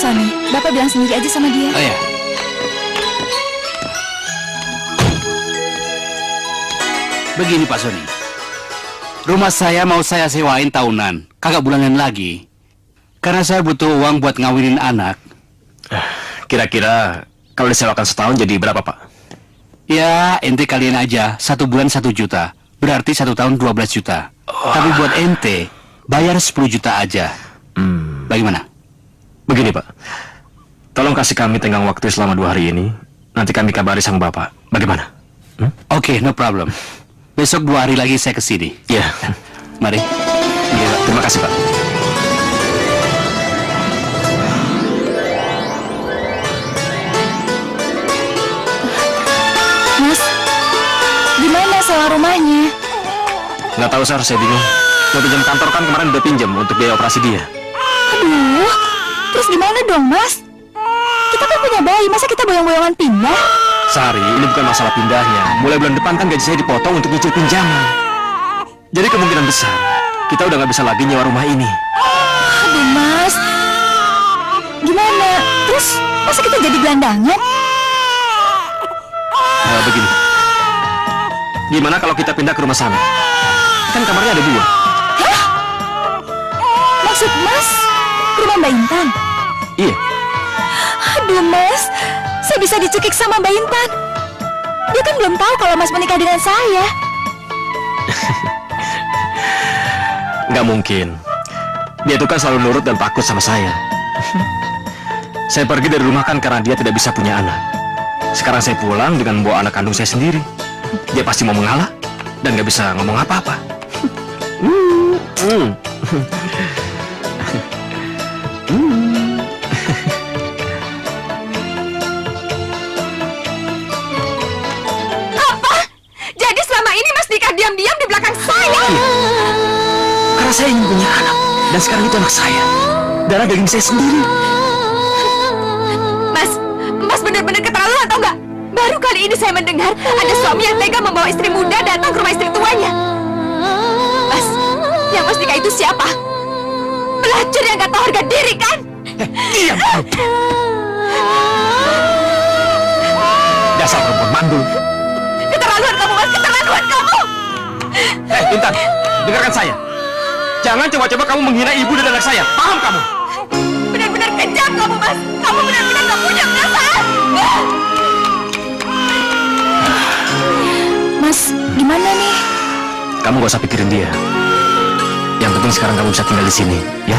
S6: Sony. Bapak bilang sendiri aja sama dia.
S7: Oh ya. Begini Pak Sony. Rumah saya mau saya sewain tahunan, kagak bulanan lagi. Karena saya butuh uang buat ngawinin anak.
S8: Kira-kira kalau disewakan setahun jadi berapa, Pak?
S7: Ya, ente kalian aja, 1 bulan 1 juta. Berarti 1 tahun 12 juta. Tapi buat ente, bayar 10 juta aja. Bagaimana?
S8: Begini, Pak. Tolong kasih kami tenggang waktu selama 2 hari ini. Nanti kami kabari sang Bapak. Bagaimana?
S7: Oke, no problem. Besok 2 hari lagi saya kesini.
S8: Iya.
S7: Mari.
S8: Iya, Pak. Terima kasih, Pak.
S6: Mas, gimana sewa rumahnya?
S8: Nggak tahu, Sar. Saya bingung. Mau pinjam kantor kan kemarin udah pinjam untuk biaya operasi dia.
S6: Aduh, terus gimana dong, Mas? Kita kan punya bayi, masa kita boyong-boyongan pindah?
S8: Sari, ini bukan masalah pindahnya. Mulai bulan depan kan gaji saya dipotong untuk nyicil pinjaman. Jadi kemungkinan besar kita udah nggak bisa lagi nyewa rumah ini.
S6: Aduh, Mas. Gimana? Terus, masa kita jadi gelandangan?
S8: Begini. Gimana kalau kita pindah ke rumah sana? Kan kamarnya ada 2.
S6: Hah? Maksud Mas, ke rumah Mbak Intan?
S8: Iya.
S6: Aduh, Mas. Saya bisa dicekik sama Mbak Intan. Dia kan belum tahu kalau Mas menikah dengan saya.
S8: Nggak mungkin. Dia itu kan selalu nurut dan takut sama saya. Saya pergi dari rumah kan karena dia tidak bisa punya anak. Sekarang saya pulang dengan membawa anak kandung saya sendiri. Dia pasti mau mengalah dan nggak bisa ngomong apa-apa.
S6: Apa? Jadi selama ini Mas nikah diam-diam di belakang saya?
S8: Iya. Karena saya ingin punya anak. Dan sekarang itu anak saya. Darah daging saya sendiri.
S6: Mas benar-benar keterlaluan atau enggak? Baru kali ini saya mendengar ada suami yang tega membawa istri muda datang ke rumah istri tuanya. Mas, yang Mas nikah itu siapa? Pelacur yang gak tahu harga diri kan?
S8: Diam. Dasar perempuan mandul.
S6: Keterlaluan kamu, Mas, keterlaluan kamu.
S8: Intan, dengarkan saya. Jangan coba-coba kamu menghina ibu dan anak saya. Paham kamu?
S6: Benar-benar kejam kamu, Mas. Kamu benar-benar gak punya perasaan. Mas, gimana nih?
S8: Kamu gak usah pikirin dia. Yang penting sekarang kamu bisa tinggal di sini, ya?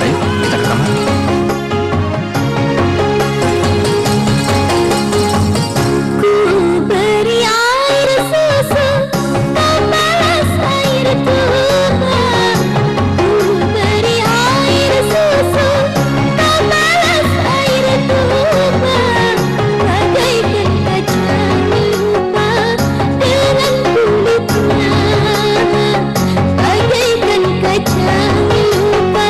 S8: Ayo, kita ke kamar.
S11: Bagaikan kaca lupa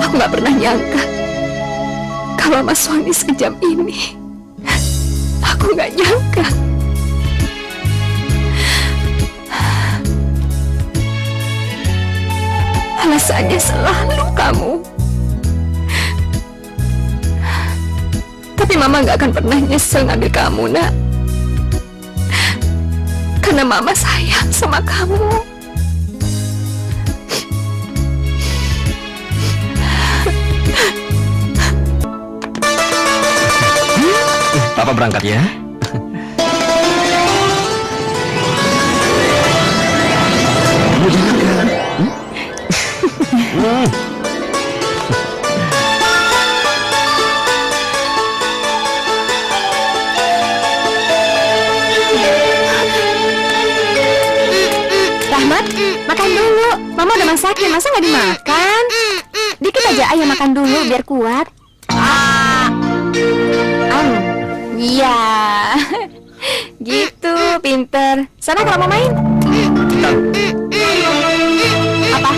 S6: Aku nggak pernah nyangka kalau Mas suami sekejam ini. Aku nggak nyangka. Alasannya selalu kamu. Tapi Mama nggak akan pernah nyesel ngambil kamu, Nak. Karena Mama sayang sama kamu.
S8: Papa berangkat ya.
S6: Rahmat, makan dulu. Mama udah masakin, masa nggak dimakan? Dikit aja, ayo makan dulu biar kuat. Iya, gitu, pinter. Sana kalau mau main. Apa?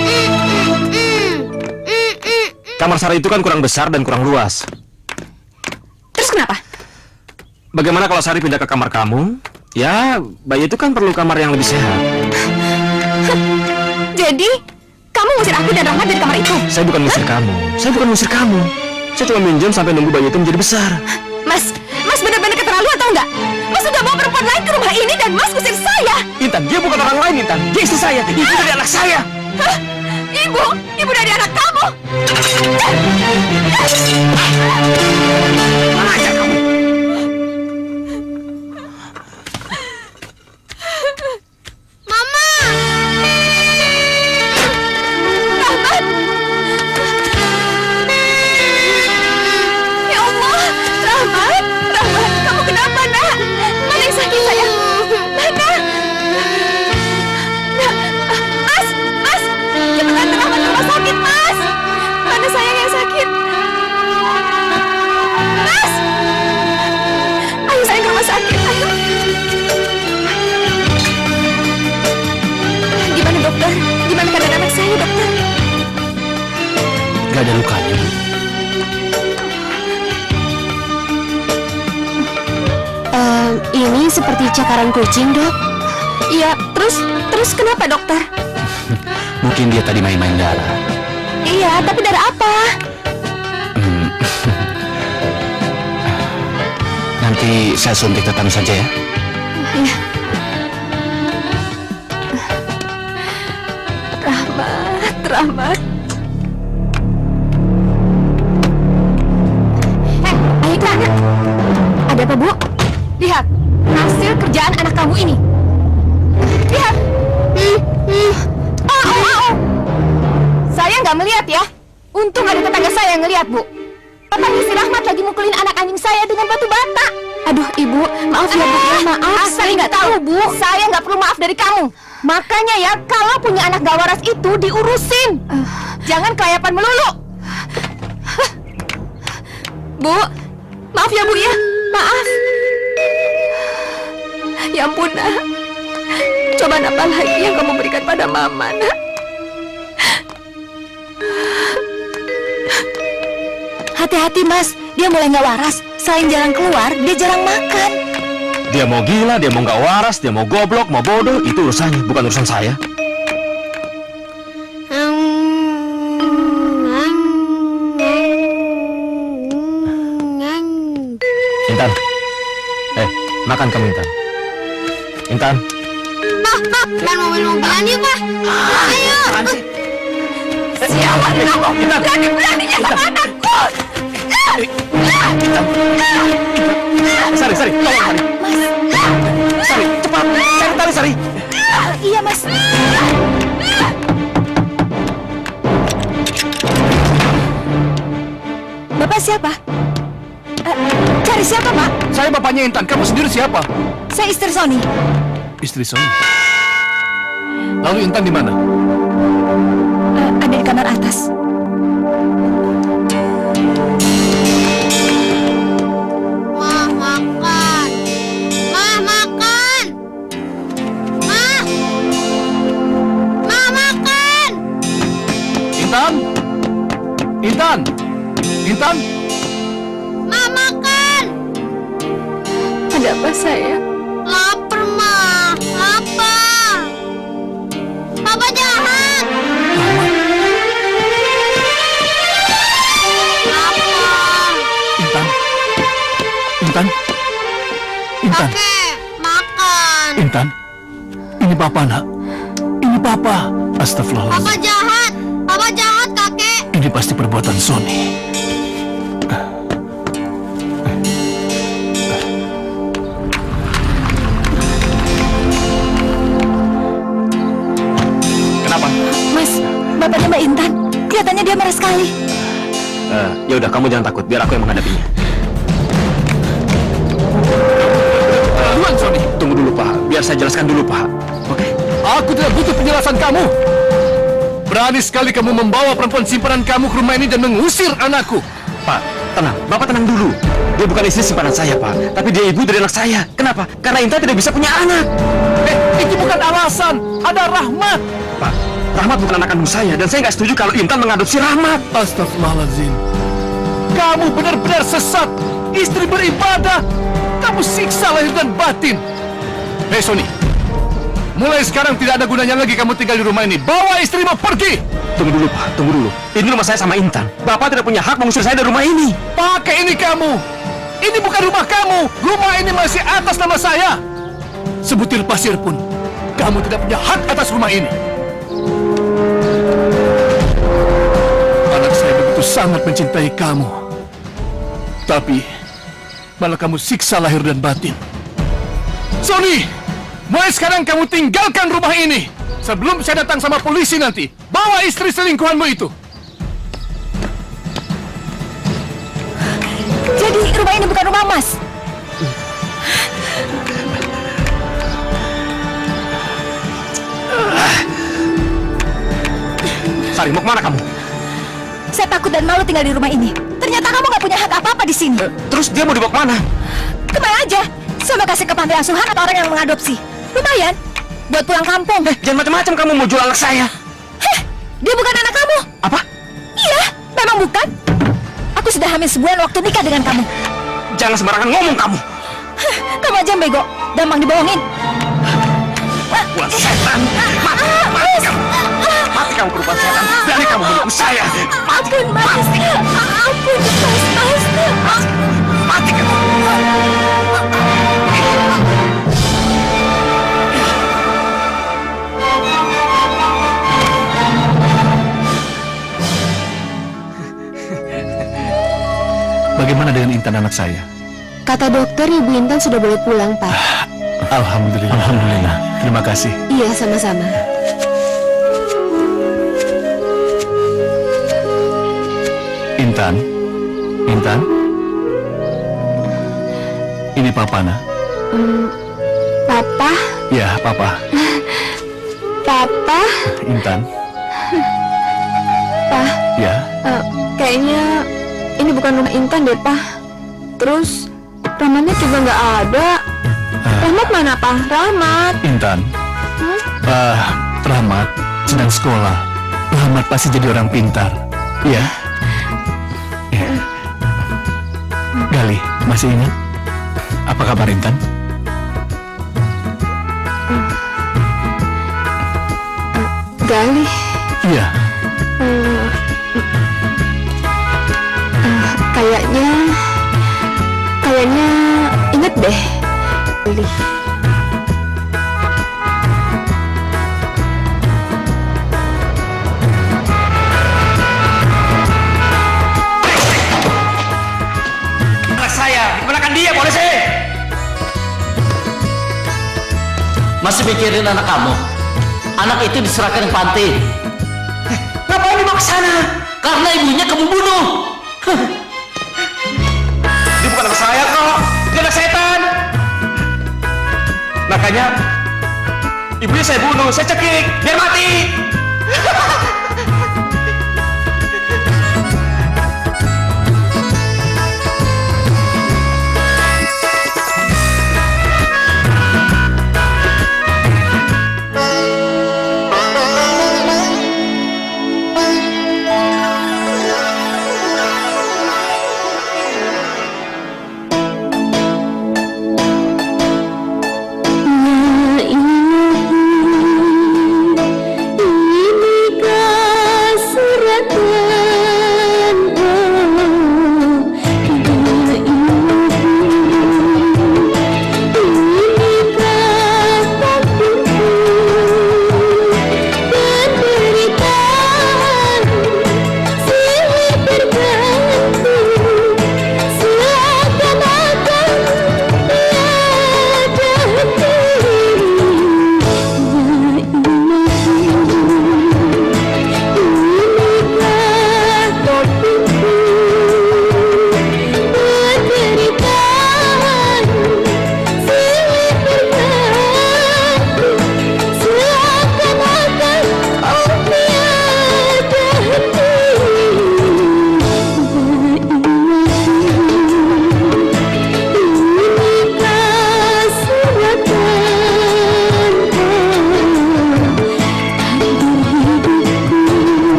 S8: Kamar Sari itu kan kurang besar dan kurang luas.
S6: Terus kenapa?
S8: Bagaimana kalau Sari pindah ke kamar kamu? Ya, bayi itu kan perlu kamar yang lebih sehat.
S6: Jadi, kamu ngusir aku dan Rahmat dari kamar itu?
S8: Saya bukan ngusir kamu. Saya bukan ngusir kamu. Saya cuma minjem sampai nunggu bayi itu menjadi besar.
S6: Mas benar-benar keterlaluan atau enggak? Mas sudah bawa perempuan lain ke rumah ini dan Mas ngusir saya.
S8: Intan, dia bukan orang lain, Intan. Dia istri saya, ibu dari anak saya.
S6: Hah? Ibu dari anak kamu?
S8: Mana aja kamu?
S11: Mama!
S6: Rahmat! Ya Allah! Rahmat! Kamu kenapa, Nak? Mana yang sakit, sayang? Mana? Mas! Cepat antar Rahmat ke rumah sakit, Mas! Mana sayang yang sakit? Mas! Ayo sayang ke rumah sakit, ayo! Gimana, dokter? Gimana keadaan anak saya, dokter?
S7: Gak ada lukanya, Bu.
S6: Ini seperti cakaran kucing, Dok. Iya, terus kenapa, dokter?
S7: Mungkin dia tadi main-main darah.
S6: Iya, tapi darah apa?
S7: Nanti saya suntik tetanus saja ya.
S6: Iya. Rahmat. Ayo Clara. Ada apa, Bu? Lihat, hasil kerjaan anak kamu ini. Lihat. Saya nggak melihat ya. Untung ada tetangga saya yang ngelihat, Bu. Katanya si Rahmat lagi mukulin anak anjing saya dengan batu bata. Aduh, Ibu, maaf ya, Bu. Maaf, saya nggak tahu, Bu. Saya nggak perlu maaf dari kamu. Makanya ya, kalau punya anak gak waras itu diurusin. Jangan kelayapan melulu. Bu, maaf ya, Bu ya. Maaf. Ya ampun, Nak. Cobaan apa lagi yang kamu berikan pada Mama, Nak? Hati-hati, Mas. Dia mulai gak waras. Selain jarang keluar, dia jarang makan.
S8: Dia mau gila, dia mau nggak waras, dia mau goblok, mau bodoh, itu urusannya, bukan urusan saya. Intan, makan kamu, Intan. Intan.
S11: Pak, main mobil-mobilan yuk, Pak. Ayo.
S6: Siapa kamu? Berani-beraninya sama anakku.
S8: Sari, tolong Sari.
S6: Mas.
S8: Sari, cepat. Cari tali, Sari.
S6: Iya, Mas. Bapak siapa? Cari siapa, Pak?
S7: Saya bapaknya Intan. Kamu sendiri siapa?
S6: Saya istri Sony.
S7: Istri Sony. Lalu Intan di mana?
S6: Ada di kamar atas.
S7: Intan! Intan!
S11: Ma, makan.
S6: Ada apa sayang?
S11: Lapar, Ma. Lapar. Papa jahat. Lapar.
S7: Intan! Intan! Intan!
S11: Kakek, makan.
S7: Intan! Ini Papa, nak. Ini Papa.
S11: Papa
S7: Astagfirullahaladzim.
S11: jahat. Papa jahat, kakek.
S7: Ini pasti perbuatan Sony.
S8: Kenapa?
S6: Mas, bapaknya Mbak Intan. Kelihatannya dia marah sekali.
S8: Ya udah, kamu jangan takut. Biar aku yang menghadapinya.
S7: Duluan, Sony.
S8: Tunggu dulu, Pak. Biar saya jelaskan dulu, Pak. Oke?
S7: Aku tidak butuh penjelasan kamu. Berani sekali kamu membawa perempuan simpanan kamu ke rumah ini dan mengusir anakku.
S8: Pak, tenang. Bapak tenang dulu. Dia bukan istri simpanan saya, Pak. Tapi dia ibu dari anak saya. Kenapa? Karena Intan tidak bisa punya anak.
S7: Itu bukan alasan. Ada Rahmat.
S8: Pak, Rahmat bukan anak kandung saya. Dan saya nggak setuju kalau Intan mengadopsi Rahmat.
S7: Astagfirullahaladzim. Kamu benar-benar sesat. Istri beribadah. Kamu siksa lahir dan batin. Hei Sony, mulai sekarang tidak ada gunanya lagi kamu tinggal di rumah ini. Bawa istrimu pergi.
S8: Tunggu dulu, Pak. Tunggu dulu. Ini rumah saya sama Intan. Bapak tidak punya hak mengusir saya dari rumah ini.
S7: Pakai ini kamu. Ini bukan rumah kamu. Rumah ini masih atas nama saya. Sebutir pasir pun kamu tidak punya hak atas rumah ini. Anak saya begitu sangat mencintai kamu. Tapi malah kamu siksa lahir dan batin. Sony, mulai sekarang kamu tinggalkan rumah ini. Sebelum saya datang sama polisi nanti, bawa istri selingkuhanmu itu.
S6: Jadi rumah ini bukan rumah Mas.
S8: Sari, mau kemana kamu?
S6: Saya takut dan malu tinggal di rumah ini. Ternyata kamu nggak punya hak apa-apa di sini.
S8: Terus dia mau dibawa kemana?
S6: Kemana aja? Saya mau kasih ke panti asuhan atau orang yang mengadopsi. Lumayan, buat pulang kampung.
S8: Jangan macam-macam kamu mau jual anak saya.
S6: Heh, dia bukan anak kamu.
S8: Apa?
S6: Iya, memang bukan. Aku sudah hamil sebulan waktu nikah dengan kamu.
S8: Jangan sembarangan ngomong kamu.
S6: Heh, kamu aja yang bego, gampang dibohongin.
S8: Wah, setan. Mati kamu. Mati kamu perempuan setan. Berani kamu menipu saya.
S6: Ampun, Mas. Ampun, Mas.
S8: Mati kamu.
S7: Bagaimana dengan Intan anak saya?
S3: Kata dokter, Ibu Intan sudah boleh pulang, Pak.
S7: Alhamdulillah. Alhamdulillah. Terima kasih.
S3: Iya, sama-sama.
S7: Intan? Intan? Ini Papa, nak.
S3: Papa?
S7: Ya, Papa.
S3: Papa?
S7: Intan?
S3: Pak,
S7: Ya?
S3: kayaknya ini bukan rumah Intan deh, Pak. Terus, Rahmatnya juga nggak ada. Rahmat mana, Pak? Rahmat.
S7: Intan? Rahmat sedang sekolah. Rahmat pasti jadi orang pintar. Ya? Ya. Gali, masih ingat? Apa kabar Intan?
S3: Gali.
S7: Iya.
S3: Kayaknya inget deh. Gali.
S8: Anak saya, dikenakan dia, polisi.
S1: Masih mikirin anak kamu? Anak itu diserahkan ke panti.
S8: Ngapain dibawa ke sana?
S1: Karena ibunya kamu bunuh.
S8: Dia bukan anak saya kok. Dia anak setan. Makanya ibunya saya bunuh, saya cekik, biar mati.